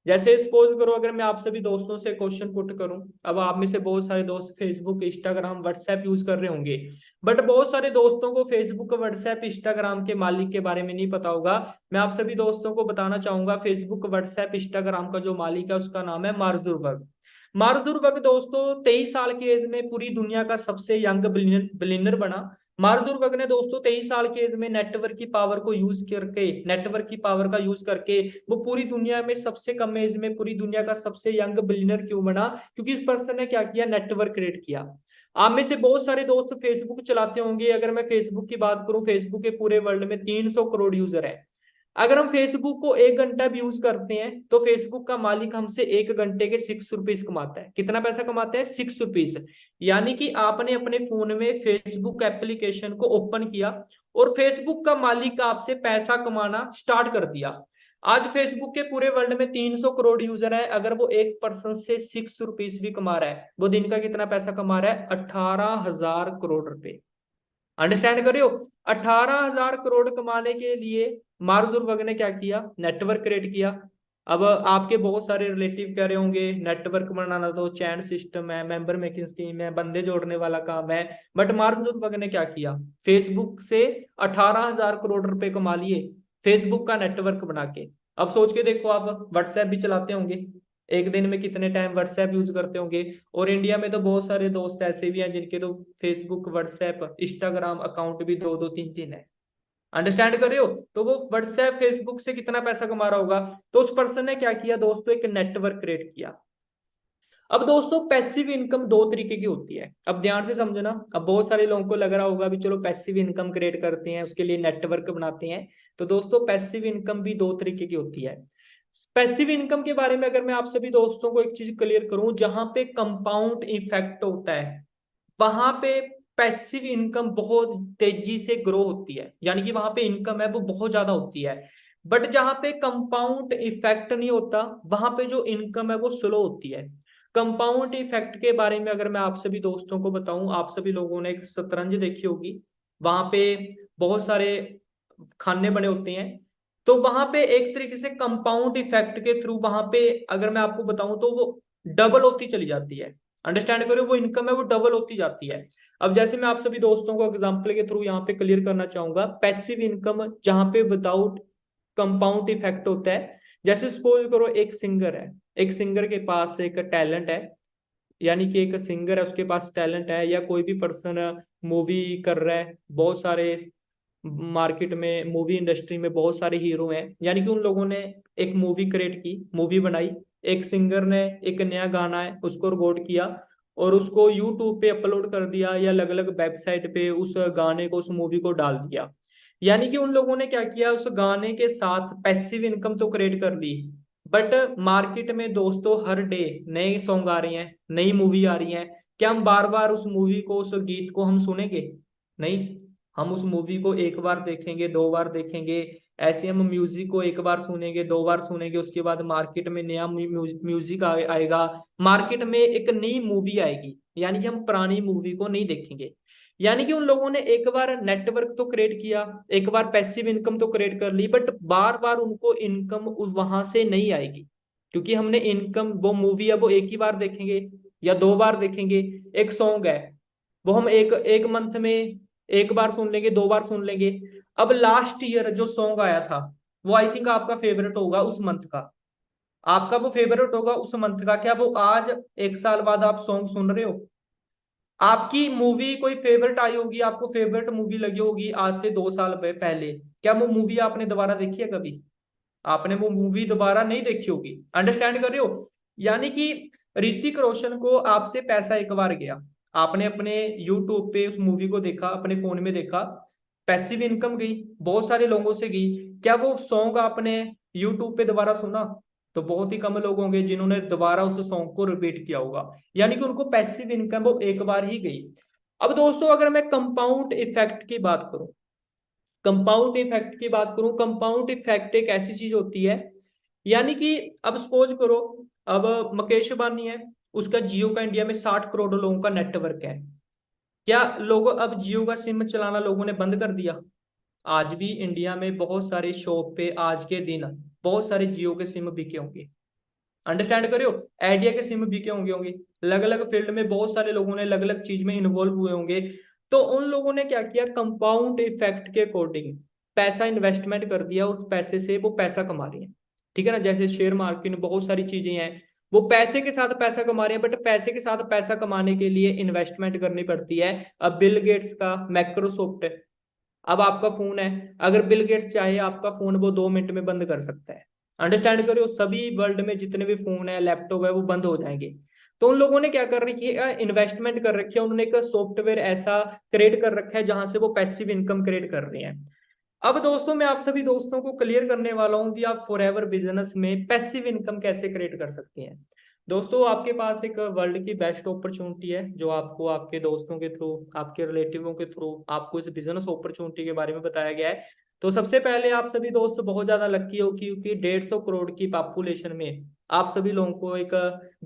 जैसे सपोज करो, अगर मैं आप सभी दोस्तों से क्वेश्चन पुट करूं, अब आप में से बहुत सारे दोस्त फेसबुक, इंस्टाग्राम, व्हाट्सएप यूज कर रहे होंगे, बट बहुत सारे दोस्तों को फेसबुक, व्हाट्सएप, इंस्टाग्राम के मालिक के बारे में नहीं पता होगा। मैं आप सभी दोस्तों को बताना चाहूंगा, फेसबुक, व्हाट्सएप, इंस्टाग्राम का जो मालिक है उसका नाम है मार्क जुकरबर्ग। मार्क जुकरबर्ग दोस्तों 23 साल की एज में पूरी दुनिया का सबसे यंग बिलियनर बना। मार्क जुकरबर्ग ने दोस्तों 23 साल की एज में नेटवर्क की पावर को यूज करके, नेटवर्क की पावर का यूज करके वो पूरी दुनिया में सबसे कम एज में पूरी दुनिया का सबसे यंग बिलियनर क्यों बना? क्योंकि इस पर्सन ने क्या किया? नेटवर्क क्रिएट किया। आप में से बहुत सारे दोस्त फेसबुक चलाते होंगे। अगर मैं फेसबुक की बात करूं, फेसबुक के पूरे वर्ल्ड में 300 करोड़ यूजर है। अगर हम फेसबुक को 1 घंटा भी यूज करते हैं तो फेसबुक का मालिक हमसे 1 घंटे के 6 रुपीज कमाता है। कितना पैसा कमाता है? 6 रुपीज। यानी कि आपने अपने फोन में फेसबुक एप्लीकेशन को ओपन किया और फेसबुक का मालिक आपसे पैसा कमाना स्टार्ट कर दिया। आज फेसबुक के पूरे वर्ल्ड में 300 करोड़ यूजर है। अगर वो एक पर्सन से 6 रुपीज भी कमा रहा है, वो दिन का कितना पैसा कमा रहा है? 18,000 करोड़ रुपए। अंडरस्टैंड करियो, 18,000 करोड़ कमाने के लिए मार्क जुकरबर्ग ने क्या किया? नेटवर्क क्रिएट किया। अब आपके बहुत सारे रिलेटिव कह रहे होंगे नेटवर्क बनाना तो चैन सिस्टम है, मेंबर मेकिंग स्कीम है, बंदे जोड़ने वाला काम है। बट मार्क जुकरबर्ग ने क्या किया? फेसबुक से 18,000 करोड़ रुपए कमा लिए, फेसबुक का नेटवर्क बना के। अब सोच के देखो, आप व्हाट्सएप भी चलाते होंगे, एक दिन में कितने टाइम व्हाट्सएप यूज करते होंगे। और इंडिया में तो बहुत सारे दोस्त ऐसे भी हैं जिनके तो फेसबुक, व्हाट्सएप, इंस्टाग्राम अकाउंट भी दो दो तीन तीन है। अंडरस्टैंड कर रहे हो? तो वो व्हाट्सएप, फेसबुक से कितना पैसा कमा रहा होगा? तो उस पर्सन ने क्या किया दोस्तों? एक नेटवर्क क्रिएट किया। अब दोस्तों पैसिव इनकम दो तरीके की होती है, अब ध्यान से समझना। अब बहुत सारे लोगों को लग रहा होगा भी चलो पैसिव इनकम क्रिएट करते हैं, उसके लिए नेटवर्क बनाते हैं। तो दोस्तों पैसिव इनकम भी दो तरीके की होती है। पैसिव इनकम के बारे में अगर मैं आप सभी दोस्तों को एक चीज क्लियर करूं, जहां पे कंपाउंड इफेक्ट होता है वहां पे पैसिव इनकम बहुत तेजी से ग्रो होती है। यानी कि वहां पे इनकम है वो बहुत ज्यादा होती है। बट जहां पे कंपाउंड इफेक्ट नहीं होता, वहां पे जो इनकम है वो स्लो होती है। कंपाउंड इफेक्ट के बारे में अगर मैं आप सभी दोस्तों को बताऊं, आप सभी लोगों ने एक शतरंज देखी होगी, वहां पे बहुत सारे खाने बने होते हैं। तो वहां पे एक तरीके से कंपाउंड इफेक्ट के थ्रू वहां पे अगर मैं आपको बताऊं तो वो डबल होती चली जाती है। अंडरस्टैंड करो, वो इनकम है वो डबल होती जाती है। अब जैसे मैं आप सभी दोस्तों को एग्जांपल के थ्रू यहाँ पे क्लियर करना चाहूंगा, पैसिव इनकम जहां पे विदाउट कंपाउंड इफेक्ट होता है। जैसे सपोज करो एक सिंगर है, एक सिंगर के पास एक टैलेंट है, यानी कि एक सिंगर है उसके पास टैलेंट है, या कोई भी पर्सन मूवी कर रहा है, बहुत सारे मार्केट में मूवी इंडस्ट्री में बहुत सारे हीरो हैं, यानी कि उन लोगों ने एक मूवी क्रिएट की, मूवी बनाई, एक सिंगर ने एक नया गाना है उसको रिकॉर्ड किया और उसको यूट्यूब पे अपलोड कर दिया, या अलग अलग वेबसाइट पे उस गाने को, उस मूवी को डाल दिया। यानी कि उन लोगों ने क्या किया, उस गाने के साथ पैसिव इनकम तो क्रिएट कर ली, बट मार्केट में दोस्तों हर डे नए सॉन्ग आ रहे हैं, नई मूवी आ रही है। क्या हम बार बार उस मूवी को, उस गीत को हम सुनेंगे? नहीं। हम उस मूवी को एक बार देखेंगे, दो बार देखेंगे, ऐसे हम म्यूजिक को एक बार सुनेंगे, दो बार सुनेंगे, उसके बाद मार्केट में नया म्यूजिक आएगा, मार्केट में एक नई मूवी आएगी, यानी कि हम पुरानी मूवी को नहीं देखेंगे। यानी कि उन लोगों ने एक बार नेटवर्क तो क्रिएट किया, एक बार पैसिव इनकम तो क्रिएट कर ली, बट बार बार उनको इनकम वहां से नहीं आएगी, क्योंकि हमने इनकम, वो मूवी है वो एक ही बार देखेंगे या दो बार देखेंगे। एक सॉन्ग है वो हम एक एक मंथ में एक बार सुन लेंगे, दो बार सुन लेंगे। अब लास्ट ईयर जो सॉन्ग आया था वो आई थिंक आपका फेवरेट होगा उस मंथ का, आपका वो फेवरेट होगा उस मंथ का, क्या वो आज एक साल बाद आप सॉन्ग सुन रहे हो? आपकी मूवी कोई फेवरेट आई होगी, आपको फेवरेट मूवी लगी होगी आज से 2 साल पहले, क्या वो मूवी आपने दोबारा देखी है कभी? आपने वो मूवी दोबारा नहीं देखी होगी। अंडरस्टैंड कर रहे हो? यानी कि ऋतिक रोशन को आपसे पैसा एक बार गया, आपने अपने यूट्यूब पे उस मूवी को देखा, अपने फोन में देखा, पैसिव इनकम गई, बहुत सारे लोगों से गई। क्या वो सॉन्ग आपने यूट्यूब पे दोबारा सुना? तो बहुत ही कम लोग होंगे जिन्होंने दोबारा उस सॉन्ग को रिपीट किया होगा, यानी कि उनको पैसिव इनकम वो एक बार ही गई। अब दोस्तों अगर मैं कंपाउंड इफेक्ट की बात करूं, कंपाउंड इफेक्ट की बात करूं, कंपाउंड इफेक्ट एक ऐसी चीज होती है, यानी कि अब सपोज करो, अब मुकेश अंबानी है, उसका जियो का इंडिया में 60 करोड़ लोगों का नेटवर्क है। क्या लोगों अब जियो का सिम चलाना लोगों ने बंद कर दिया? आज भी इंडिया में बहुत सारे शॉप पे आज के दिन बहुत सारे जियो के सिम बिके होंगे। अंडरस्टैंड करो, आइडिया के सिम बिके होंगे होंगे अलग अलग फील्ड में बहुत सारे लोगों ने अलग अलग चीज में इन्वॉल्व हुए होंगे। तो उन लोगों ने क्या किया, कंपाउंड इफेक्ट के अकॉर्डिंग पैसा इन्वेस्टमेंट कर दिया, उस पैसे से वो पैसा कमा रहे हैं। ठीक है ना, जैसे शेयर मार्केट में बहुत सारी चीजें हैं, वो पैसे के साथ पैसा कमा रहे हैं, बट पैसे के साथ पैसा कमाने के लिए इन्वेस्टमेंट करनी पड़ती है। अब बिल गेट्स का माइक्रोसॉफ्ट, अब आपका फोन है, अगर बिल गेट्स चाहे आपका फोन वो 2 मिनट में बंद कर सकता है। अंडरस्टैंड करो, सभी वर्ल्ड में जितने भी फोन है, लैपटॉप है, वो बंद हो जाएंगे। तो उन लोगों ने क्या कर रखी है, इन्वेस्टमेंट कर रखी है, उन्होंने एक सॉफ्टवेयर ऐसा क्रिएट कर रखा है जहां से वो पैसिव इनकम क्रिएट कर रहे हैं। अब दोस्तों मैं आप सभी दोस्तों को क्लियर करने वाला हूं कि आप फॉरएवर बिजनेस में पैसिव इनकम कैसे क्रिएट कर सकते हैं। दोस्तों आपके पास एक वर्ल्ड की बेस्ट अपॉर्चुनिटी है, जो आपको आपके दोस्तों के थ्रू, आपके रिलेटिवों के थ्रू आपको इस बिजनेस अपॉर्चुनिटी के बारे में बताया गया है। तो सबसे पहले आप सभी दोस्त बहुत ज्यादा लकी हो, क्योंकि 150 करोड़ की पॉपुलेशन में आप सभी लोगों को एक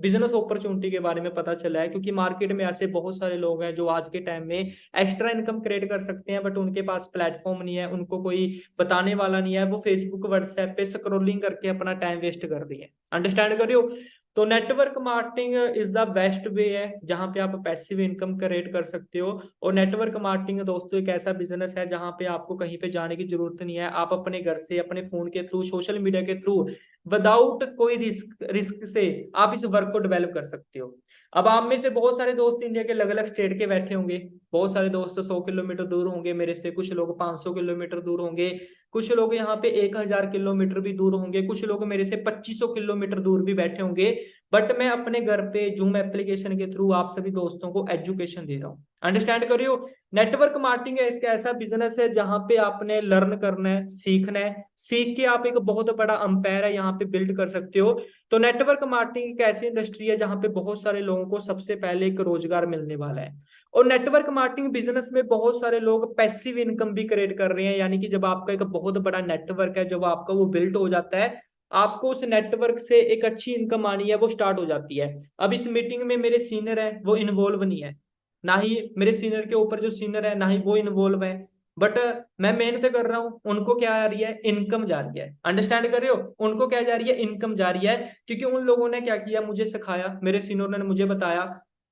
बिजनेस अपॉर्चुनिटी के बारे में पता चला है, क्योंकि मार्केट में ऐसे बहुत सारे लोग हैं जो आज के टाइम में एक्स्ट्रा इनकम क्रिएट कर सकते हैं, बट उनके पास प्लेटफॉर्म नहीं है, उनको कोई बताने वाला नहीं है, वो फेसबुक व्हाट्सएप पे स्क्रोलिंग करके अपना टाइम वेस्ट कर रही है। अंडरस्टैंड कर रहे हो? तो network marketing is the best way है जहां पे आप पैसिव इनकम क्रिएट कर सकते हो। और नेटवर्क मार्केटिंग दोस्तों एक ऐसा बिजनेस है जहां पे आपको कहीं पे जाने की जरूरत नहीं है, आप अपने घर से, अपने फोन के थ्रू, सोशल मीडिया के थ्रू, विदाउट कोई रिस्क से आप इस वर्क को डेवलप कर सकते हो। अब आप में से बहुत सारे दोस्त इंडिया के अलग अलग स्टेट के बैठे होंगे, बहुत सारे दोस्त 100 किलोमीटर दूर होंगे मेरे से, कुछ लोग 500 किलोमीटर दूर होंगे, कुछ लोग यहाँ पे 1000 किलोमीटर भी दूर होंगे, कुछ लोग मेरे से 2500 किलोमीटर दूर भी बैठे होंगे। बट मैं अपने घर पे जूम एप्लीकेशन के थ्रू आप सभी दोस्तों को एजुकेशन दे रहा हूँ। अंडरस्टैंड करियो, नेटवर्क मार्केटिंग है इसका ऐसा बिजनेस है जहां पे आपने लर्न करना है, सीखना है, सीख के आप एक बहुत बड़ा अंपायर है यहाँ पे बिल्ड कर सकते हो। तो नेटवर्क मार्केटिंग एक ऐसी इंडस्ट्री है जहां पे बहुत सारे लोगों को सबसे पहले एक रोजगार मिलने वाला है। और नेटवर्क मार्केटिंग बिजनेस में बहुत सारे लोग पैसिव इनकम भी क्रिएट कर रहे हैं, यानी कि जब आपका एक बहुत बड़ा नेटवर्क है, जब आपका वो बिल्ड हो जाता है, आपको उस नेटवर्क से एक अच्छी इनकम आनी है, वो स्टार्ट हो जाती है। अब इस मीटिंग में मेरे सीनियर है वो इन्वॉल्व नहीं है, ना ही मेरे सीनियर के ऊपर जो सीनियर है ना ही वो इन्वॉल्व है, बट मैं मेहनत कर रहा हूँ, उनको क्या आ रही है, इनकम जा रही है। अंडरस्टैंड कर रहे हो, उनको क्या जा रही है, इनकम जा रही है, क्योंकि उन लोगों ने क्या किया, मुझे सिखाया, मेरे सीनियर ने मुझे बताया।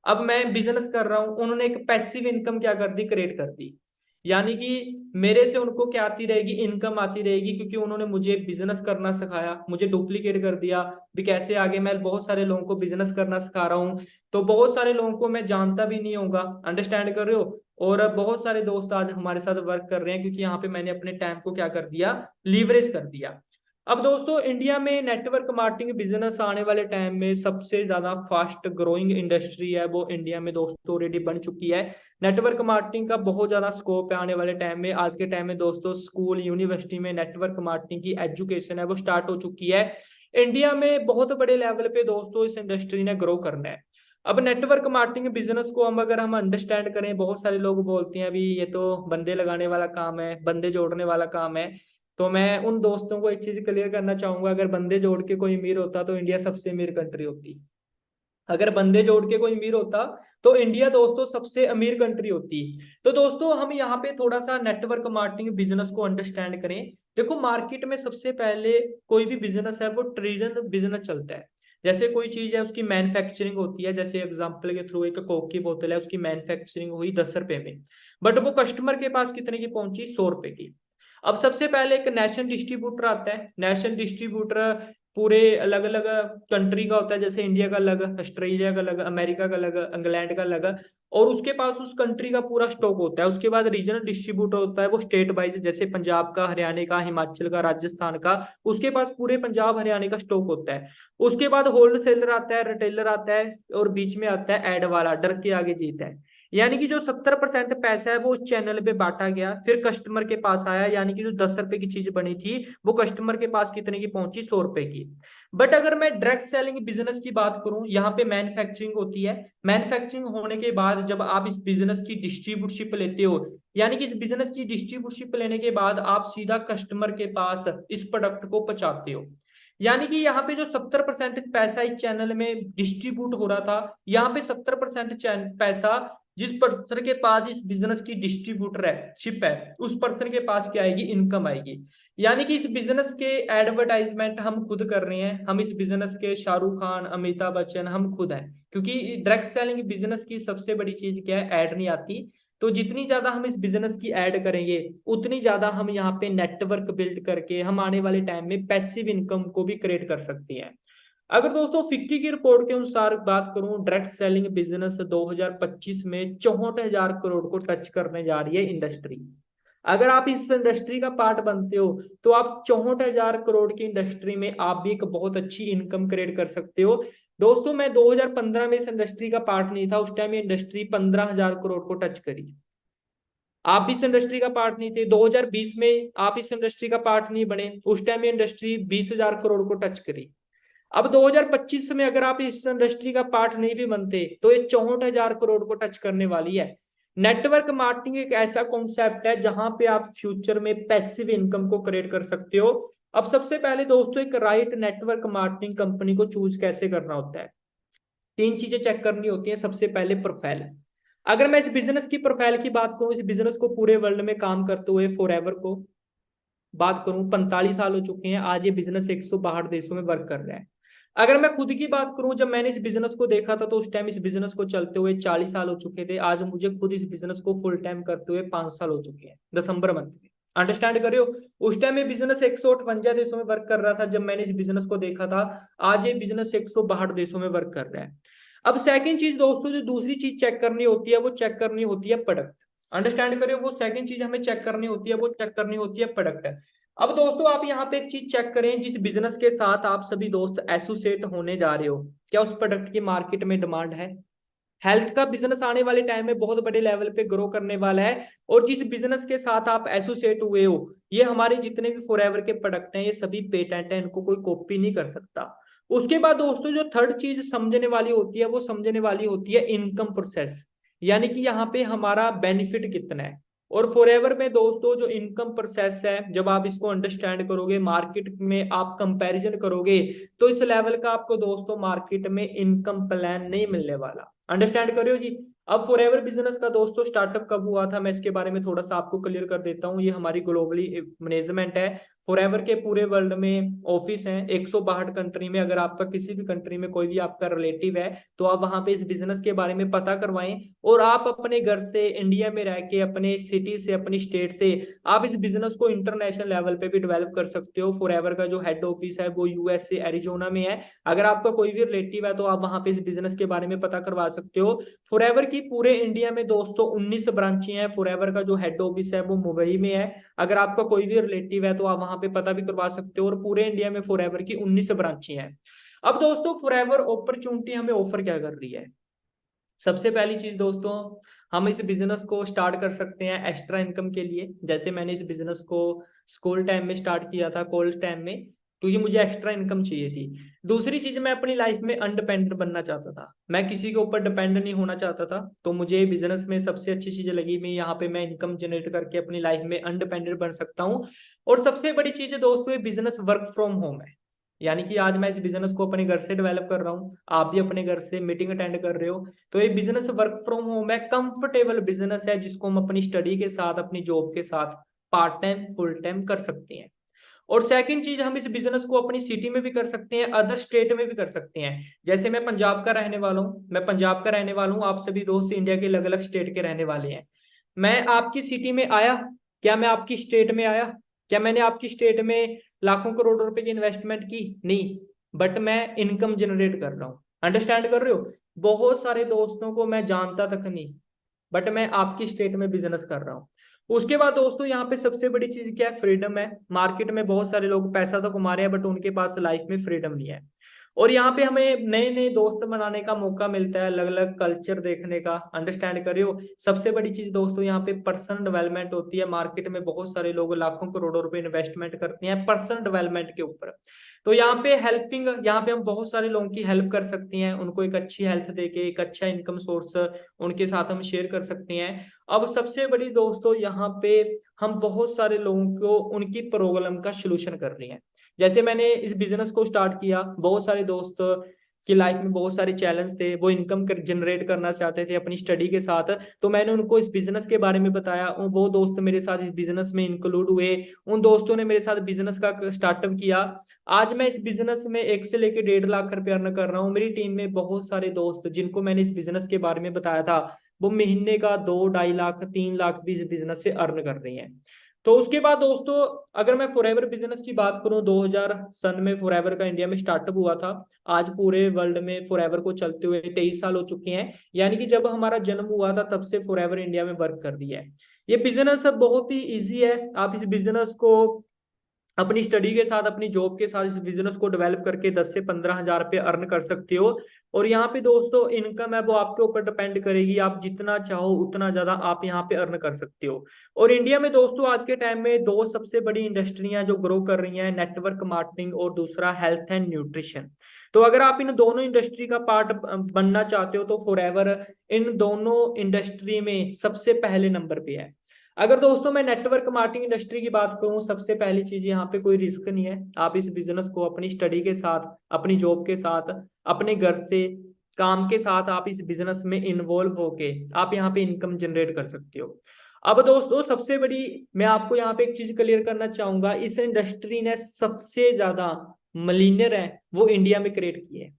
अब मैं बिजनेस कर रहा हूँ, उन्होंने एक पैसिव इनकम क्या कर दी, क्रिएट कर दी। यानी कि मेरे से उनको क्या आती रहेगी, इनकम आती रहेगी, क्योंकि उन्होंने मुझे बिजनेस करना सिखाया, मुझे डुप्लीकेट कर दिया भी कैसे आगे। मैं बहुत सारे लोगों को बिजनेस करना सिखा रहा हूँ, तो बहुत सारे लोगों को मैं जानता भी नहीं होगा। अंडरस्टैंड कर रहे हो। और बहुत सारे दोस्त आज हमारे साथ वर्क कर रहे हैं, क्योंकि यहाँ पे मैंने अपने टाइम को क्या कर दिया, लीवरेज कर दिया। अब दोस्तों इंडिया में नेटवर्क मार्केटिंग बिजनेस आने वाले टाइम में सबसे ज्यादा फास्ट ग्रोइंग इंडस्ट्री है, वो इंडिया में दोस्तों ऑलरेडी बन चुकी है। नेटवर्क मार्केटिंग का बहुत ज्यादा स्कोप है आने वाले टाइम में। आज के टाइम में दोस्तों स्कूल यूनिवर्सिटी में नेटवर्क मार्केटिंग की एजुकेशन है वो स्टार्ट हो चुकी है। इंडिया में बहुत बड़े लेवल पे दोस्तों इस इंडस्ट्री ने ग्रो करना है। अब नेटवर्क मार्केटिंग बिजनेस को हम अगर हम अंडरस्टैंड करें, बहुत सारे लोग बोलते हैं अभी ये तो बंदे लगाने वाला काम है, बंदे जोड़ने वाला काम है। तो मैं उन दोस्तों को एक चीज क्लियर करना चाहूंगा, अगर बंदे जोड़ के कोई अमीर होता तो इंडिया सबसे अमीर कंट्री होती। अगर बंदे जोड़ के कोई अमीर होता तो इंडिया दोस्तों सबसे अमीर कंट्री होती। तो दोस्तों हम यहाँ पे थोड़ा सा नेटवर्क मार्केटिंग बिजनेस को अंडरस्टैंड करें। देखो मार्केट में सबसे पहले कोई भी बिजनेस है वो ट्रेजन बिजनेस चलता है। जैसे कोई चीज है उसकी मैन्युफैक्चरिंग होती है, जैसे एग्जांपल के थ्रू एक कोक की बोतल है, उसकी मैन्युफैक्चरिंग हुई 10 रुपए में, बट वो कस्टमर के पास कितने की पहुंची, 100 रुपए की। अब सबसे पहले एक नेशनल डिस्ट्रीब्यूटर आता है। नेशनल डिस्ट्रीब्यूटर पूरे अलग अलग कंट्री का होता है, जैसे इंडिया का अलग, ऑस्ट्रेलिया का अलग, अमेरिका का अलग, इंग्लैंड का अलग, और उसके पास उस कंट्री का पूरा स्टॉक होता है। उसके बाद रीजनल डिस्ट्रीब्यूटर होता है, वो स्टेट वाइज, जैसे पंजाब का, हरियाणा का, हिमाचल का, राजस्थान का, उसके पास पूरे पंजाब हरियाणा का स्टॉक होता है। उसके बाद होल्ड सेलर आता है, रिटेलर आता है, और बीच में आता है एड वाला, डर के आगे जीत है। यानी कि जो 70% पैसा है वो उस चैनल पे बांटा गया, फिर कस्टमर के पास आया, यानी कि जो 10 रुपए की चीज बनी थी वो कस्टमर के पास कितने की पहुंची, 100 रुपए की। बट अगर मैं डायरेक्ट सेलिंग बिजनेस की बात करूं, यहाँ पे मैन्युफैक्चरिंग होती है। मैन्युफैक्चरिंग होने के बाद जब आप इस बिजनेस की डिस्ट्रीब्यूटरशिप लेते हो, यानी कि इस बिजनेस की डिस्ट्रीब्यूटरशिप लेने के बाद आप सीधा कस्टमर के पास इस प्रोडक्ट को पहुंचाते हो। यानी कि यहाँ पे जो 70% पैसा इस चैनल में डिस्ट्रीब्यूट हो रहा था, यहाँ पे 70% पैसा जिस पर्सन के पास इस बिजनेस की डिस्ट्रीब्यूटर है, शिप है, उस पर्सन के पास क्या आएगी, इनकम आएगी। यानी कि इस बिजनेस के एडवर्टाइजमेंट हम खुद कर रहे हैं, हम इस बिजनेस के शाहरुख खान, अमिताभ बच्चन हम खुद हैं, क्योंकि डायरेक्ट सेलिंग बिजनेस की सबसे बड़ी चीज क्या है, ऐड नहीं आती। तो जितनी ज्यादा हम इस बिजनेस की ऐड करेंगे उतनी ज्यादा हम यहाँ पे नेटवर्क बिल्ड करके हम आने वाले टाइम में पैसिव इनकम को भी क्रिएट कर सकते हैं। अगर दोस्तों फिक्की की रिपोर्ट के अनुसार बात करूं, डायरेक्ट सेलिंग बिजनेस 2025 में 64,000 करोड़ को टच करने जा रही है इंडस्ट्री। अगर आप इस इंडस्ट्री का पार्ट बनते हो तो आप 64,000 करोड़ की इंडस्ट्री में आप भी एक बहुत अच्छी इनकम क्रिएट कर सकते हो। दोस्तों मैं 2015 में इस इंडस्ट्री का पार्ट नहीं था, उस टाइम ये इंडस्ट्री 15,000 करोड़ को टच करी। आप भी इस इंडस्ट्री का पार्ट नहीं थे, 2020 में आप इस इंडस्ट्री का पार्ट नहीं बने, उस टाइम ये इंडस्ट्री 20,000 करोड़ को टच करी। अब 2025 में अगर आप इस इंडस्ट्री का पार्ट नहीं भी बनते तो ये 64,000 करोड़ को टच करने वाली है। नेटवर्क मार्केटिंग एक ऐसा कॉन्सेप्ट है जहां पे आप फ्यूचर में पैसिव इनकम को क्रिएट कर सकते हो। अब सबसे पहले दोस्तों एक राइट नेटवर्क मार्केटिंग कंपनी को चूज कैसे करना होता है, 3 चीजें चेक करनी होती हैं। सबसे पहले प्रोफाइल। अगर मैं इस बिजनेस की प्रोफाइल की बात करूं, इस बिजनेस को पूरे वर्ल्ड में काम करते हुए फॉरएवर को बात करूं, 45 साल हो चुके हैं, आज ये बिजनेस 162 देशों में वर्क कर रहा है। अगर मैं खुद की बात करूं, जब मैंने इस बिजनेस को देखा था तो उस टाइम इस बिजनेस को चलते हुए 40 साल हो चुके थे, आज मुझे खुद इस बिजनेस को फुल टाइम करते हुए 5 साल हो चुके हैं दिसंबर मंथ में। अंडरस्टैंड करियो, उस टाइम ये बिजनेस 158 देशों में वर्क कर रहा था जब मैंने इस बिजनेस को देखा था, आज ये बिजनेस 162 देशों में वर्क कर रहा है। अब सेकंड चीज दोस्तों, जो दूसरी चीज चेक करनी होती है वो चेक करनी होती है प्रोडक्ट। अंडरस्टैंड करियो, वो सेकंड चीज हमें चेक करनी होती है वो चेक करनी होती है प्रोडक्ट। अब दोस्तों आप यहाँ पे एक चीज चेक करें, जिस बिजनेस के साथ आप सभी दोस्त एसोसिएट होने जा रहे हो, क्या उस प्रोडक्ट की मार्केट में डिमांड है। हेल्थ का बिजनेस आने वाले टाइम में बहुत बड़े लेवल पे ग्रो करने वाला है, और जिस बिजनेस के साथ आप एसोसिएट हुए हो, ये हमारे जितने भी फॉरएवर के प्रोडक्ट हैं ये सभी पेटेंट है, इनको कोई कॉपी नहीं कर सकता। उसके बाद दोस्तों जो थर्ड चीज समझने वाली होती है वो समझने वाली होती है इनकम प्रोसेस, यानी कि यहाँ पे हमारा बेनिफिट कितना है। और फॉरएवर में दोस्तों जो इनकम प्रोसेस है, जब आप इसको अंडरस्टैंड करोगे, मार्केट में आप कंपैरिजन करोगे, तो इस लेवल का आपको दोस्तों मार्केट में इनकम प्लान नहीं मिलने वाला। अंडरस्टैंड करियो जी। अब फॉरएवर बिजनेस का दोस्तों स्टार्टअप कब हुआ था, मैं इसके बारे में थोड़ा सा आपको क्लियर कर देता हूँ। ये हमारी ग्लोबली मैनेजमेंट है। फॉरएवर के पूरे वर्ल्ड में ऑफिस हैं 162 कंट्री में। अगर आपका किसी भी कंट्री में कोई भी आपका रिलेटिव है तो आप वहां पे इस बिजनेस के बारे में पता करवाएं, और आप अपने घर से इंडिया में रह के, अपने सिटी से, अपनी स्टेट से आप इस बिजनेस को इंटरनेशनल लेवल पे भी डेवलप कर सकते हो। फॉरएवर का जो हेड ऑफिस है वो यूएसए एरिजोना में है। अगर आपका कोई भी रिलेटिव है तो आप वहां पे इस बिजनेस के बारे में पता करवा सकते हो। फॉरएवर की पूरे इंडिया में दोस्तों 19 ब्रांचें हैं। फॉरएवर का जो हेड ऑफिस है वो मुंबई में है। अगर आपका कोई भी रिलेटिव है तो आप वहां पे पता भी करवा सकते हो। और पूरे इंडिया में फॉरएवर की 19 ब्रांचें हैं। अब दोस्तों फॉरएवर अपॉर्चुनिटी हमें ऑफर क्या कर रही है? सबसे पहली चीज दोस्तों, हम इस बिजनेस को स्टार्ट कर सकते हैं एक्स्ट्रा इनकम के लिए। जैसे मैंने इस बिजनेस को स्कूल टाइम में स्टार्ट किया था, कॉलेज टाइम में, क्योंकि मुझे एक्स्ट्रा इनकम चाहिए थी। दूसरी चीज, मैं अपनी लाइफ में अनडिपेंडेंट बनना चाहता था। मैं किसी के ऊपर डिपेंड नहीं होना चाहता था। तो मुझे बिजनेस में सबसे अच्छी चीज लगी, मैं यहाँ पे मैं इनकम जनरेट करके अपनी लाइफ में अनडिपेंडेंट बन सकता हूँ। और सबसे बड़ी चीज है दोस्तों, ये बिजनेस वर्क फ्रॉम होम है। यानी कि आज मैं इस बिजनेस को अपने घर से डेवलप कर रहा हूँ, आप भी अपने घर से मीटिंग अटेंड कर रहे हो। तो ये बिजनेस वर्क फ्रॉम होम है, कंफर्टेबल बिजनेस है, जिसको हम अपनी स्टडी के साथ, अपनी जॉब के साथ पार्ट टाइम फुल टाइम कर सकते हैं। और सेकंड चीज, हम इस बिजनेस को अपनी सिटी में भी कर सकते हैं, अदर स्टेट में भी कर सकते हैं। जैसे मैं पंजाब का रहने वाला हूँ, आप सभी दोस्त इंडिया के अलग अलग स्टेट के रहने वाले हैं। मैं आपकी सिटी में आया, क्या मैं आपकी स्टेट में आया? क्या मैंने आपकी स्टेट में लाखों करोड़ों रुपए की इन्वेस्टमेंट की? नहीं। बट मैं इनकम जनरेट कर रहा हूँ। अंडरस्टैंड कर रहे हो? बहुत सारे दोस्तों को मैं जानता तक नहीं, बट मैं आपकी स्टेट में बिजनेस कर रहा हूँ। उसके बाद दोस्तों यहाँ पे सबसे बड़ी चीज क्या है? फ्रीडम है। मार्केट में बहुत सारे लोग पैसा तो कमा रहे हैं, बट उनके पास लाइफ में फ्रीडम नहीं है। और यहाँ पे हमें नए नए दोस्त बनाने का मौका मिलता है, अलग अलग कल्चर देखने का। अंडरस्टैंड करियो। सबसे बड़ी चीज दोस्तों यहाँ पे पर्सनल डेवलपमेंट होती है। मार्केट में बहुत सारे लोग लाखों करोड़ों रुपए इन्वेस्टमेंट करते हैं पर्सनल डेवलपमेंट के ऊपर। तो यहाँ पे हेल्पिंग, यहाँ पे हम बहुत सारे लोगों की हेल्प कर सकते हैं, उनको एक अच्छी हेल्थ देके एक अच्छा इनकम सोर्स उनके साथ हम शेयर कर सकते हैं। अब सबसे बड़ी दोस्तों यहाँ पे हम बहुत सारे लोगों को उनकी प्रॉब्लम का सलूशन कर रहे हैं। जैसे मैंने इस बिजनेस को स्टार्ट किया, बहुत सारे दोस्त की लाइफ में बहुत सारे चैलेंज थे, वो इनकम जनरेट करना चाहते थे अपनी स्टडी के साथ। तो मैंने उनको इस बिजनेस के बारे में बताया, वो दोस्त मेरे साथ इस बिजनेस में इंक्लूड हुए। उन दोस्तों ने मेरे साथ बिजनेस का स्टार्टअप किया। आज मैं इस बिजनेस में 1 से लेकर 1.5 लाख रुपए अर्न कर रहा हूँ। मेरी टीम में बहुत सारे दोस्त जिनको मैंने इस बिजनेस के बारे में बताया था, वो महीने का 2-2.5 लाख 3 लाख भी इस बिजनेस से अर्न कर रही हैं। तो उसके बाद दोस्तों, अगर मैं फॉरएवर बिजनेस की बात करूं, 2000 सन में फॉरएवर का इंडिया में स्टार्टअप हुआ था। आज पूरे वर्ल्ड में फॉरएवर को चलते हुए 23 साल हो चुके हैं। यानी कि जब हमारा जन्म हुआ था तब से फॉरएवर इंडिया में वर्क कर रही है। ये बिजनेस अब बहुत ही इजी है। आप इस बिजनेस को अपनी स्टडी के साथ, अपनी जॉब के साथ इस बिजनेस को डेवलप करके 10 से 15 हजार रुपये अर्न कर सकते हो। और यहाँ पे दोस्तों इनकम है वो आपके ऊपर डिपेंड करेगी, आप जितना चाहो उतना ज्यादा आप यहाँ पे अर्न कर सकते हो। और इंडिया में दोस्तों आज के टाइम में दो सबसे बड़ी इंडस्ट्रियां जो ग्रो कर रही हैं, नेटवर्क मार्केटिंग और दूसरा हेल्थ एंड न्यूट्रिशन। तो अगर आप इन दोनों इंडस्ट्री का पार्ट बनना चाहते हो तो फॉरएवर इन दोनों इंडस्ट्री में सबसे पहले नंबर पे है। अगर दोस्तों मैं नेटवर्क मार्केटिंग इंडस्ट्री की बात करूं, सबसे पहली चीज यहाँ पे कोई रिस्क नहीं है। आप इस बिजनेस को अपनी स्टडी के साथ, अपनी जॉब के साथ, अपने घर से काम के साथ आप इस बिजनेस में इन्वॉल्व होके आप यहाँ पे इनकम जनरेट कर सकते हो। अब दोस्तों सबसे बड़ी, मैं आपको यहाँ पे एक चीज क्लियर करना चाहूंगा, इस इंडस्ट्री ने सबसे ज्यादा मिलियनेयर है वो इंडिया में क्रिएट किए हैं।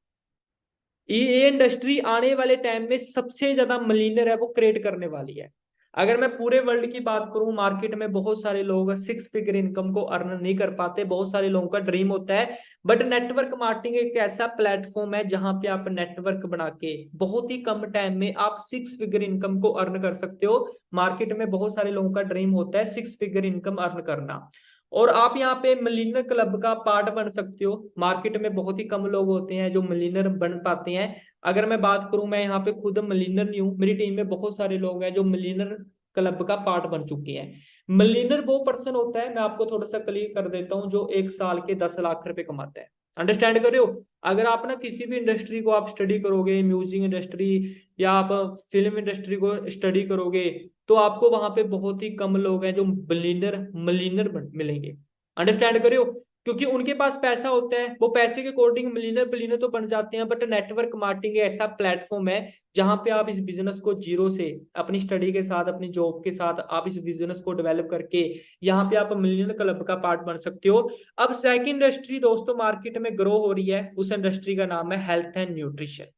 ये इंडस्ट्री आने वाले टाइम में सबसे ज्यादा मिलियनेयर है वो क्रिएट करने वाली है। अगर मैं पूरे वर्ल्ड की बात करूं, मार्केट में बहुत सारे लोग 6 फिगर इनकम को अर्न नहीं कर पाते, बहुत सारे लोगों का ड्रीम होता है। बट नेटवर्क मार्केटिंग एक ऐसा प्लेटफॉर्म है जहां पे आप नेटवर्क बना के बहुत ही कम टाइम में आप 6 फिगर इनकम को अर्न कर सकते हो। मार्केट में बहुत सारे लोगों का ड्रीम होता है 6 फिगर इनकम अर्न करना, और आप यहाँ पे मिलियनर क्लब का पार्ट बन सकते हो। मार्केट में बहुत ही कम लोग होते हैं जो मिलियनर बन पाते हैं। अगर मैं बात करूं, मैं यहाँ पे खुद मिलियनर नहीं हूँ, मेरी टीम में बहुत सारे लोग हैं जो मिलियनर क्लब का पार्ट बन चुके हैं। मिलियनर वो पर्सन होता है, मैं आपको थोड़ा सा क्लियर कर देता हूँ, जो 1 साल के 10 लाख रुपए कमाता है। अंडरस्टैंड कर रहे हो? अगर आप ना किसी भी इंडस्ट्री को आप स्टडी करोगे, म्यूजिक इंडस्ट्री या आप फिल्म इंडस्ट्री को स्टडी करोगे, तो आपको वहां पे बहुत ही कम लोग हैं जो बिलियनर मिलियनर मिलेंगे। अंडरस्टैंड कर रहे हो? क्योंकि उनके पास पैसा होता है, वो पैसे के अकॉर्डिंग मिलियनर बिलियनर तो बन जाते हैं, बट नेटवर्क मार्केटिंग ऐसा प्लेटफॉर्म है जहां पे आप इस बिजनेस को जीरो से, अपनी स्टडी के साथ, अपनी जॉब के साथ, आप इस बिजनेस को डेवलप करके यहाँ पे आप मिलियनर क्लब का पार्ट बन सकते हो। अब सेकंड इंडस्ट्री दोस्तों मार्केट में ग्रो हो रही है, उस इंडस्ट्री का नाम है हेल्थ एंड न्यूट्रिशन।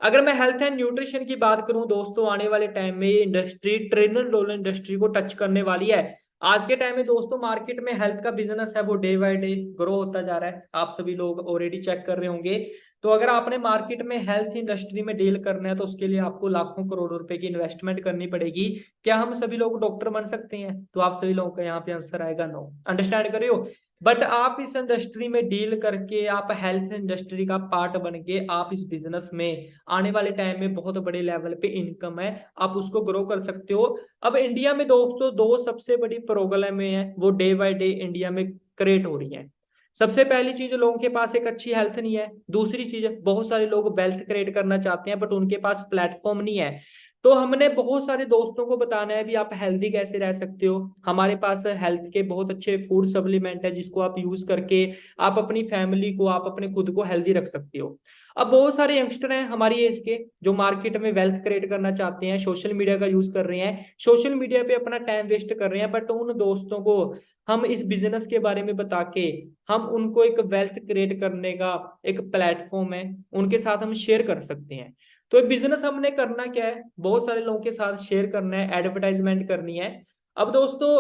अगर मैं हेल्थ एंड न्यूट्रिशन की बात करूं दोस्तों, आने वाले टाइम में ये इंडस्ट्री ट्रिलियन डॉलर इंडस्ट्री को टच करने वाली है। आज के टाइम में दोस्तों मार्केट में हेल्थ का बिजनेस है वो डे बाय डे ग्रो होता जा रहा है, आप सभी लोग ऑलरेडी चेक कर रहे होंगे। तो अगर आपने मार्केट में हेल्थ इंडस्ट्री में डील करना है तो उसके लिए आपको लाखों करोड़ों रुपए की इन्वेस्टमेंट करनी पड़ेगी। क्या हम सभी लोग डॉक्टर बन सकते हैं? तो आप सभी लोगों का यहाँ पे आंसर आएगा नो। अंडरस्टैंड कर रहे हो? बट आप इस इंडस्ट्री में डील करके, आप हेल्थ इंडस्ट्री का पार्ट बन के, आप इस बिजनेस में आने वाले टाइम में बहुत बड़े लेवल पे इनकम है, आप उसको ग्रो कर सकते हो। अब इंडिया में दोस्तों दो सबसे बड़ी प्रॉब्लम है वो डे बाय डे इंडिया में क्रिएट हो रही है। सबसे पहली चीज, लोगों के पास एक अच्छी हेल्थ नहीं है। दूसरी चीज, बहुत सारे लोग वेल्थ क्रिएट करना चाहते हैं बट उनके पास प्लेटफॉर्म नहीं है। तो हमने बहुत सारे दोस्तों को बताना है भी आप हेल्दी कैसे रह सकते हो। हमारे पास हेल्थ के बहुत अच्छे फूड सप्लीमेंट है जिसको आप यूज करके आप अपनी फैमिली को, आप अपने खुद को हेल्दी रख सकते हो। अब बहुत सारे यंगस्टर हैं हमारी एज के जो मार्केट में वेल्थ क्रिएट करना चाहते हैं, सोशल मीडिया का यूज कर रहे हैं, सोशल मीडिया पे अपना टाइम वेस्ट कर रहे हैं, बट उन दोस्तों को हम इस बिजनेस के बारे में बता के हम उनको एक वेल्थ क्रिएट करने का एक प्लेटफॉर्म है उनके साथ हम शेयर कर सकते हैं। तो बिजनेस हमने करना क्या है, बहुत सारे लोगों के साथ शेयर करना है, एडवर्टाइजमेंट करनी है। अब दोस्तों,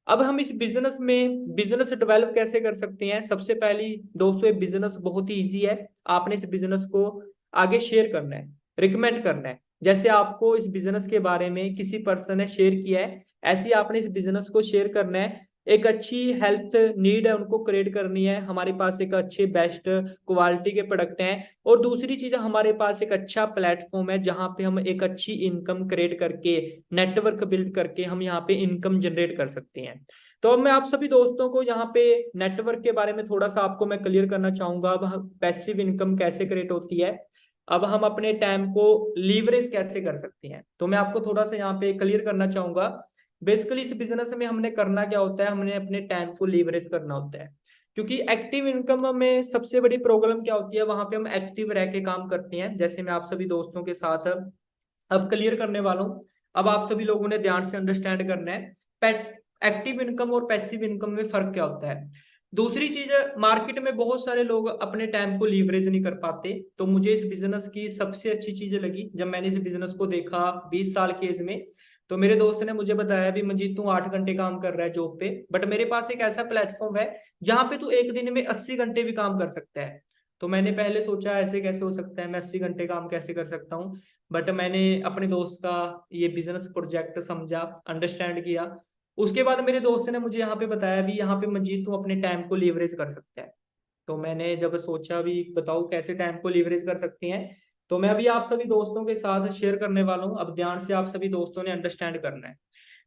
अब हम इस बिजनेस में बिजनेस डेवलप कैसे कर सकते हैं? सबसे पहली दोस्तों ये बिजनेस बहुत ही इजी है। आपने इस बिजनेस को आगे शेयर करना है, रिकमेंड करना है। जैसे आपको इस बिजनेस के बारे में किसी पर्सन ने शेयर किया है, ऐसे ही आपने इस बिजनेस को शेयर करना है। एक अच्छी हेल्थ नीड है उनको क्रिएट करनी है, हमारे पास एक अच्छे बेस्ट क्वालिटी के प्रोडक्ट हैं। और दूसरी चीज, हमारे पास एक अच्छा प्लेटफॉर्म है जहां पे हम एक अच्छी इनकम क्रिएट करके, नेटवर्क बिल्ड करके हम यहाँ पे इनकम जनरेट कर सकते हैं। तो अब मैं आप सभी दोस्तों को यहाँ पे नेटवर्क के बारे में थोड़ा सा आपको मैं क्लियर करना चाहूंगा। अब पैसिव इनकम कैसे क्रिएट होती है, अब हम अपने टाइम को लीवरेज कैसे कर सकते हैं, तो मैं आपको थोड़ा सा यहाँ पे क्लियर करना चाहूंगा। बेसिकली इस बिजनेस में हमने करना क्या होता है, हमने अपने टाइम को लीवरेज करना होता है। क्योंकि एक्टिव इनकम में सबसे बड़ी प्रॉब्लम क्या होती है, वहां पे हम एक्टिव रह के काम करते हैं। जैसे मैं आप सभी दोस्तों के साथ अब क्लियर करने वाला हूँ। अब आप सभी लोगों ने ध्यान से अंडरस्टैंड करना है एक्टिव इनकम और पैसिव इनकम में फर्क क्या होता है। दूसरी चीज, मार्केट में बहुत सारे लोग अपने टाइम को लीवरेज नहीं कर पाते। तो मुझे इस बिजनेस की सबसे अच्छी चीज लगी जब मैंने इस बिजनेस को देखा 20 साल की एज में। तो मेरे दोस्त ने मुझे बताया भी मंजीत तू 8 घंटे काम कर रहा है जॉब पे, बट मेरे पास एक ऐसा प्लेटफॉर्म है जहां पे तू एक दिन में 80 घंटे भी काम कर सकता है। तो मैंने पहले सोचा ऐसे कैसे हो सकता है, मैं 80 घंटे काम कैसे कर सकता हूँ। बट मैंने अपने दोस्त का ये बिजनेस प्रोजेक्ट समझा, अंडरस्टैंड किया। उसके बाद मेरे दोस्त ने मुझे यहाँ पे बताया भी यहाँ पे मंजीत तू अपने टाइम को लीवरेज कर सकता है। तो मैंने जब सोचा भी बताओ कैसे टाइम को लीवरेज कर सकते हैं, तो मैं अभी आप सभी दोस्तों के साथ शेयर करने वाला हूँ। अब ध्यान से आप सभी दोस्तों ने अंडरस्टैंड करना है।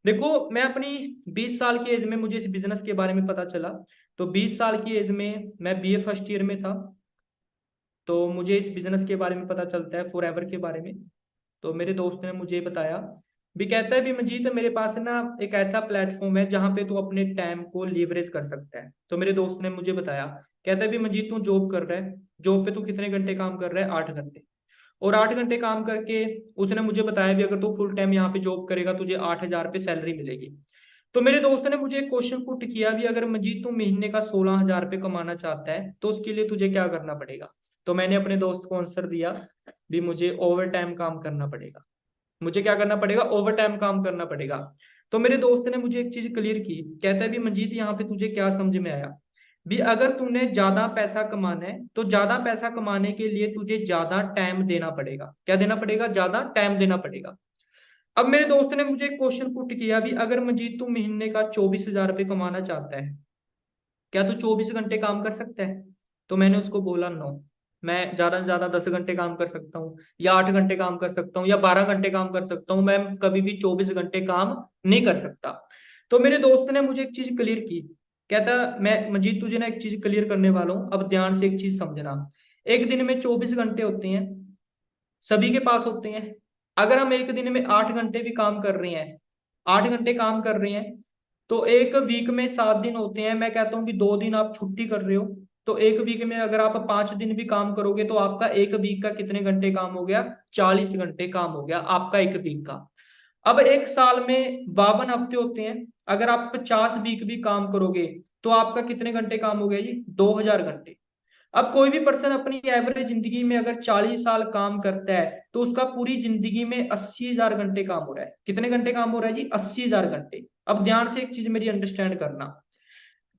देखो, मैं अपनी 20 साल की एज में मुझे इस बिजनेस के बारे में पता चला। तो 20 साल की एज में मैं बीए फर्स्ट ईयर में था, तो मुझे इस बिजनेस के बारे में पता चलता है, फॉर एवर के बारे में। तो मेरे दोस्त ने मुझे बताया भी, कहता है भी मंजीत मेरे पास है ना एक ऐसा प्लेटफॉर्म है जहां पे तू अपने टाइम को लीवरेज कर सकता है। तो मेरे दोस्त ने मुझे बताया, कहता है भी मंजीत तू जॉब कर रहा है, जॉब पे तू कितने घंटे काम कर रहा है? 8 घंटे। और 8 घंटे काम करके उसने मुझे बताया भी अगर तू फुल टाइम यहाँ पे जॉब करेगा तुझे 8,000 रुपये सैलरी मिलेगी। तो मेरे दोस्त ने मुझे एक क्वेश्चन पुट किया भी, अगर मंजीत तू महीने का 16,000 रुपये कमाना चाहता है तो उसके लिए तुझे क्या करना पड़ेगा? तो मैंने अपने दोस्त को आंसर दिया भी मुझे ओवर टाइम काम करना पड़ेगा। मुझे क्या करना पड़ेगा? ओवर टाइम काम करना पड़ेगा। तो मेरे दोस्त ने मुझे एक चीज क्लियर की, कहता है भी मंजीत यहाँ पे तुझे क्या समझ में आया भी, अगर तूने ज्यादा पैसा कमाना है तो ज्यादा पैसा कमाने के लिए तुझे ज्यादा टाइम देना पड़ेगा। क्या देना पड़ेगा? ज्यादा टाइम देना पड़ेगा। अब मेरे दोस्त ने मुझे एक क्वेश्चन पुट किया भी, अगर मंजीत तू महीने का 24,000 रुपये कमाना चाहता है, क्या तू 24 घंटे काम कर सकता है? तो मैंने उसको बोला नो, मैं ज्यादा से ज्यादा 10 घंटे काम कर सकता हूँ, या 8 घंटे काम कर सकता हूँ, या 12 घंटे काम कर सकता हूँ, मैं कभी भी 24 घंटे काम नहीं कर सकता। तो मेरे दोस्त ने मुझे एक चीज क्लियर की, कहता मैं मंजीत तुझे ना एक चीज क्लियर करने वाला हूँ, अब ध्यान से एक चीज समझना। एक दिन में 24 घंटे होते हैं, सभी के पास होते हैं। अगर हम एक दिन में 8 घंटे भी काम कर रहे हैं, 8 घंटे काम कर रहे हैं, तो एक वीक में 7 दिन होते हैं। मैं कहता हूँ कि 2 दिन आप छुट्टी कर रहे हो, तो एक वीक में अगर आप 5 दिन भी काम करोगे तो आपका एक वीक का कितने घंटे काम हो गया? 40 घंटे काम हो गया आपका एक वीक का। अब एक साल में 52 हफ्ते होते हैं, अगर आप 50 वीक भी काम करोगे तो आपका कितने घंटे काम हो गया जी? 2000 घंटे। अब कोई भी पर्सन अपनी एवरेज जिंदगी में अगर 40 साल काम करता है तो उसका पूरी जिंदगी में 80,000 घंटे काम हो रहा है। कितने घंटे काम हो रहा है जी? 80,000 घंटे। अब ध्यान से एक चीज मेरी अंडरस्टैंड करना।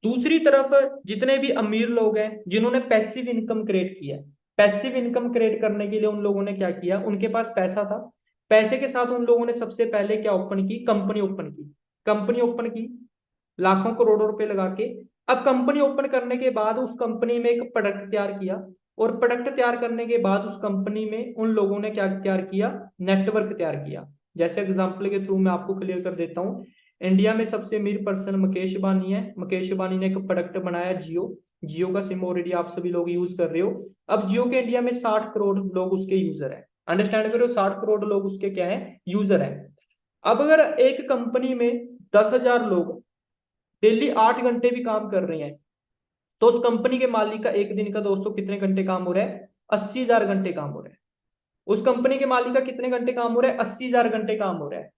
दूसरी तरफ जितने भी अमीर लोग हैं जिन्होंने पैसिव इनकम क्रिएट किया है, पैसिव इनकम क्रिएट करने के लिए उन लोगों ने क्या किया? उनके पास पैसा था, पैसे के साथ उन लोगों ने सबसे पहले क्या ओपन की? कंपनी ओपन की। कंपनी ओपन की लाखों करोड़ों रुपए लगा के। अब कंपनी ओपन करने के बाद उस कंपनी में एक प्रोडक्ट तैयार किया, और प्रोडक्ट तैयार करने के बाद उस कंपनी में उन लोगों ने क्या तैयार किया? नेटवर्क तैयार किया। जैसे एग्जांपल के थ्रू मैं आपको क्लियर कर देता हूँ। इंडिया में सबसे अमीर पर्सन मुकेश अंबानी है। मुकेश अंबानी ने एक प्रोडक्ट बनाया जियो। जियो का सिम ऑलरेडी आप सभी लोग यूज कर रहे हो। अब जियो के इंडिया में 60 करोड़ लोग उसके यूजर है। अंडरस्टैंड करो, 60 करोड़ लोग उसके क्या है? यूजर है। अब अगर एक कंपनी में 10,000 लोग डेली 8 घंटे भी काम कर रहे हैं, तो उस कंपनी के मालिक का एक दिन का दोस्तों कितने घंटे काम हो रहा है? 80,000 घंटे काम हो रहा है। उस कंपनी के मालिक का कितने घंटे काम हो रहा है? 80,000 घंटे काम हो रहा है।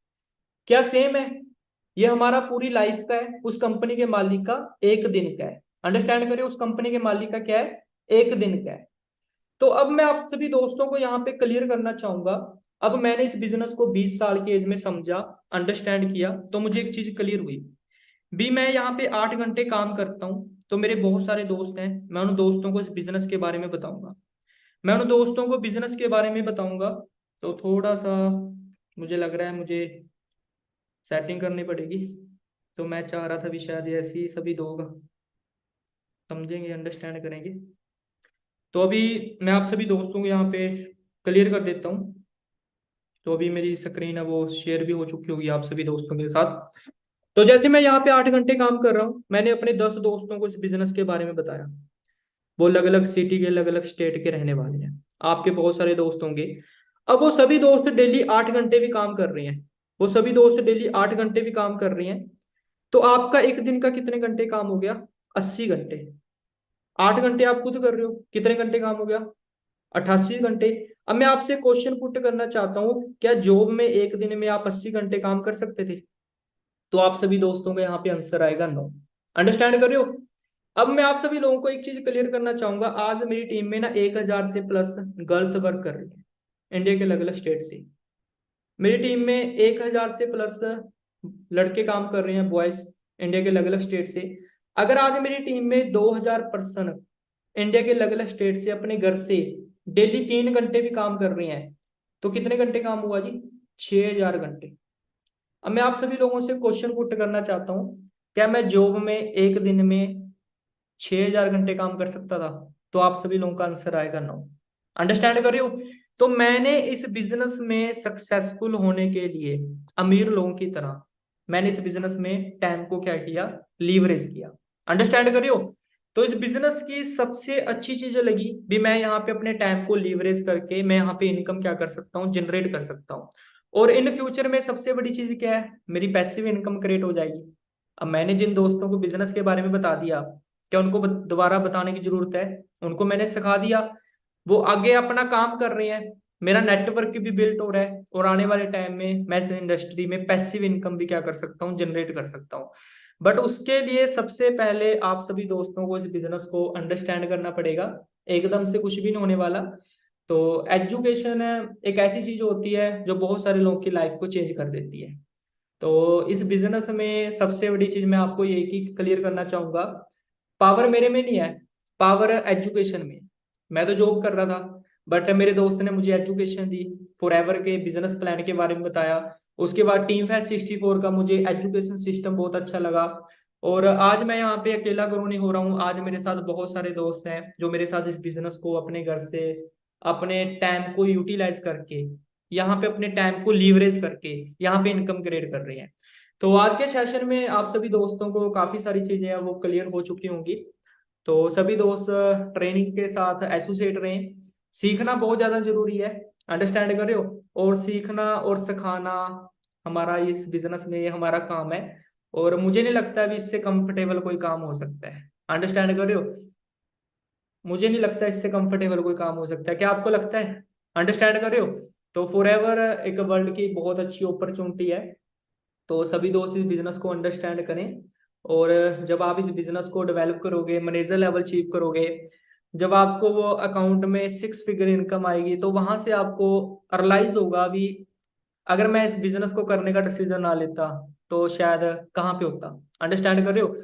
क्या सेम है? ये हमारा पूरी लाइफ का है, उस कंपनी के मालिक का एक दिन का है। अंडरस्टैंड करिए, उस कंपनी के मालिक का क्या है? एक दिन का है। तो अब मैं आप सभी दोस्तों को यहाँ पे क्लियर करना चाहूंगा। अब मैंने इस बिजनेस को 20 साल की एज में समझा, अंडरस्टैंड किया, तो मुझे एक चीज क्लियर हुई। भी मैं यहाँ पे 8 घंटे काम करता हूँ, तो मेरे बहुत सारे दोस्त हैं, मैं उन दोस्तों को इस बिजनेस के बारे में बताऊंगा। मैं उन दोस्तों को बिजनेस के बारे में बताऊंगा। तो थोड़ा सा मुझे लग रहा है मुझे सेटिंग करनी पड़ेगी। तो मैं चाह रहा था भी शायद ऐसे ही सभी लोग समझेंगे, अंडरस्टैंड करेंगे। तो अभी मैं आप सभी दोस्तों को यहाँ पे क्लियर कर देता हूँ। तो अभी मेरी स्क्रीन है वो शेयर भी हो चुकी होगी आप सभी दोस्तों के साथ। तो जैसे मैं यहाँ पे 8 घंटे काम कर रहा हूँ, मैंने अपने 10 दोस्तों को इस बिजनेस के बारे में बताया। वो अलग अलग सिटी के, अलग अलग स्टेट के रहने वाले हैं। आपके बहुत सारे दोस्त होंगे। अब वो सभी दोस्त डेली 8 घंटे भी काम कर रहे हैं। वो सभी दोस्त डेली 8 घंटे भी काम कर रहे हैं। तो आपका एक दिन का कितने घंटे काम हो गया? 80 घंटे। 8 घंटे आप खुद कर रहे हो, कितने घंटे काम हो गया? 88 घंटे। अब मैं आपसे क्वेश्चन पुट करना चाहता हूँ, क्या जॉब में एक दिन में आप 80 घंटे काम कर सकते थे? तो आप सभी दोस्तों का यहाँ पे आंसर आएगा नो। अंडरस्टैंड कर रहे हो? अब मैं आप सभी लोगों को एक चीज क्लियर करना चाहूंगा। आज मेरी टीम में ना 1,000 से प्लस गर्ल्स वर्क कर रही है, इंडिया के अलग अलग स्टेट से। मेरी टीम में 1,000 से प्लस लड़के काम कर रहे हैं, बॉयज, इंडिया के अलग अलग स्टेट से। अगर आज मेरी टीम में 2,000 पर्सन इंडिया के अलग अलग स्टेट से अपने घर से डेली 3 घंटे भी काम कर रहे हैं, तो कितने घंटे काम हुआ जी? 6,000 घंटे। अब मैं आप सभी लोगों से क्वेश्चन पुट करना चाहता हूँ, क्या मैं जॉब में एक दिन में 6,000 घंटे काम कर सकता था? तो आप सभी लोगों का आंसर आएगा नो। अंडरस्टैंड कर रहे हो? तो मैंने इस बिजनेस में सक्सेसफुल होने के लिए अमीर लोगों की तरह मैंने इस बिजनेस में टाइम को क्या किया? लीवरेज किया। अंडरस्टैंड कर रहे हो? तो इस बिजनेस की सबसे अच्छी चीज जो लगी भी, मैं यहाँ पे अपने टाइम को लीवरेज करके मैं यहाँ पे इनकम क्या कर सकता हूँ? जनरेट कर सकता हूँ। और इन फ्यूचर में सबसे बड़ी चीज क्या है? मेरी पैसिव इनकम क्रिएट हो जाएगी। अब मैंने जिन दोस्तों को बिजनेस के बारे में बता दिया, क्या उनको दोबारा बताने की जरूरत है? उनको मैंने सिखा दिया, वो आगे अपना काम कर रहे हैं। मेरा नेटवर्क भी बिल्ट हो रहा है, और आने वाले टाइम में मैं इस इंडस्ट्री में पैसिव इनकम भी क्या कर सकता हूँ? जनरेट कर सकता हूँ। बट उसके लिए सबसे पहले आप सभी दोस्तों को इस बिजनेस को अंडरस्टैंड करना पड़ेगा। एकदम से कुछ भी नहीं होने वाला। तो एजुकेशन एक ऐसी चीज होती है जो बहुत सारे लोगों की लाइफ को चेंज कर देती है। तो इस बिजनेस में सबसे बड़ी चीज मैं आपको ये की क्लियर करना चाहूंगा, पावर मेरे में नहीं है, पावर एजुकेशन में। मैं तो जॉब कर रहा था, बट मेरे दोस्त ने मुझे एजुकेशन दी, फॉरएवर के बिजनेस प्लान के बारे में बताया। उसके बाद टीम फैस्ट 64 का मुझे एजुकेशन सिस्टम बहुत अच्छा लगा। और आज मैं यहाँ पे अकेला ग्रो नहीं हो रहा हूँ, आज मेरे साथ बहुत सारे दोस्त हैं जो मेरे साथ इस बिजनेस को अपने घर से अपने टाइम को यूटिलाइज करके यहाँ पे अपने टाइम को लीवरेज करके यहाँ पे इनकम क्रिएट कर रहे हैं। तो आज के सेशन में आप सभी दोस्तों को काफी सारी चीजें हैं वो क्लियर हो चुकी होंगी। तो सभी दोस्त ट्रेनिंग के साथ एसोसिएट रहें। सीखना बहुत ज्यादा जरूरी है। अंडरस्टैंड कर रहे हो? और सीखना और सिखाना हमारा इस बिजनेस में ये हमारा काम है। और मुझे नहीं लगता अभी इससे कंफर्टेबल कोई काम हो सकता है। अंडरस्टैंड कर रहे हो? मुझे नहीं लगता इससे कंफर्टेबल कोई काम हो सकता है। क्या आपको लगता है? अंडरस्टैंड कर रहे हो? तो फॉरएवर एक वर्ल्ड की बहुत अच्छी अपॉर्चुनिटी है। तो सभी दोस्त इस बिजनेस को अंडरस्टैंड करें। और जब आप इस बिजनेस को डेवलप करोगे, मैनेजर लेवल अचीव करोगे, जब आपको वो अकाउंट में 6 फिगर इनकम आएगी, तो वहां से आपको रियलाइज होगा अभी अगर मैं इस बिजनेस को करने का डिसीजन ना लेता तो शायद कहाँ पे होता। अंडरस्टैंड कर रहे हो?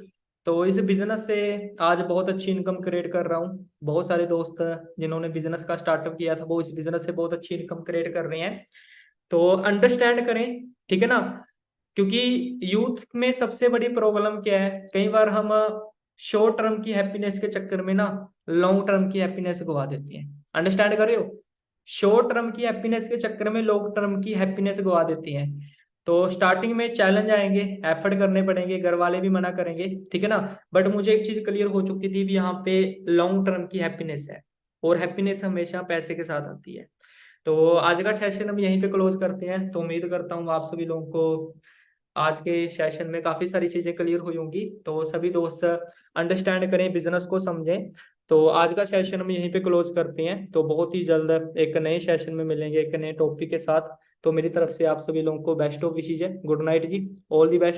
तो इस बिजनेस से आज बहुत अच्छी इनकम क्रिएट कर रहा हूँ। बहुत सारे दोस्त जिन्होंने बिजनेस का स्टार्टअप किया था वो इस बिजनेस से बहुत अच्छी इनकम क्रिएट कर रहे हैं। तो अंडरस्टैंड करें, ठीक है ना? क्योंकि यूथ में सबसे बड़ी प्रॉब्लम क्या है, कई बार हम शॉर्ट टर्म की हैप्पीनेस के चक्कर में ना लॉन्ग टर्म की हैप्पीनेस गवा देते हैं। अंडरस्टैंड कर रहे हो? शॉर्ट टर्म की हैप्पीनेस के चक्कर में लॉन्ग टर्म की हैप्पीनेस गवा देती हैं। तो स्टार्टिंग में चैलेंज आएंगे, एफर्ट करने पड़ेंगे, घर वाले भी मना करेंगे, ठीक है ना? बट मुझे एक चीज क्लियर हो चुकी थी भी यहाँ पे लॉन्ग टर्म की हैप्पीनेस है। और हैप्पीनेस हमेशा पैसे के साथ आती है। तो आज का सेशन हम यहीं पे क्लोज करते हैं। तो उम्मीद करता हूँ आप सभी लोगों को आज के सेशन में काफी सारी चीजें क्लियर हुई होंगी। तो सभी दोस्त अंडरस्टैंड करें, बिजनेस को समझें। तो आज का सेशन हम यहीं पे क्लोज करते हैं। तो बहुत ही जल्द एक नए सेशन में मिलेंगे एक नए टॉपिक के साथ। तो मेरी तरफ से आप सभी लोगों को बेस्ट ऑफ विशेष है। गुड नाइट जी, ऑल दी बेस्ट।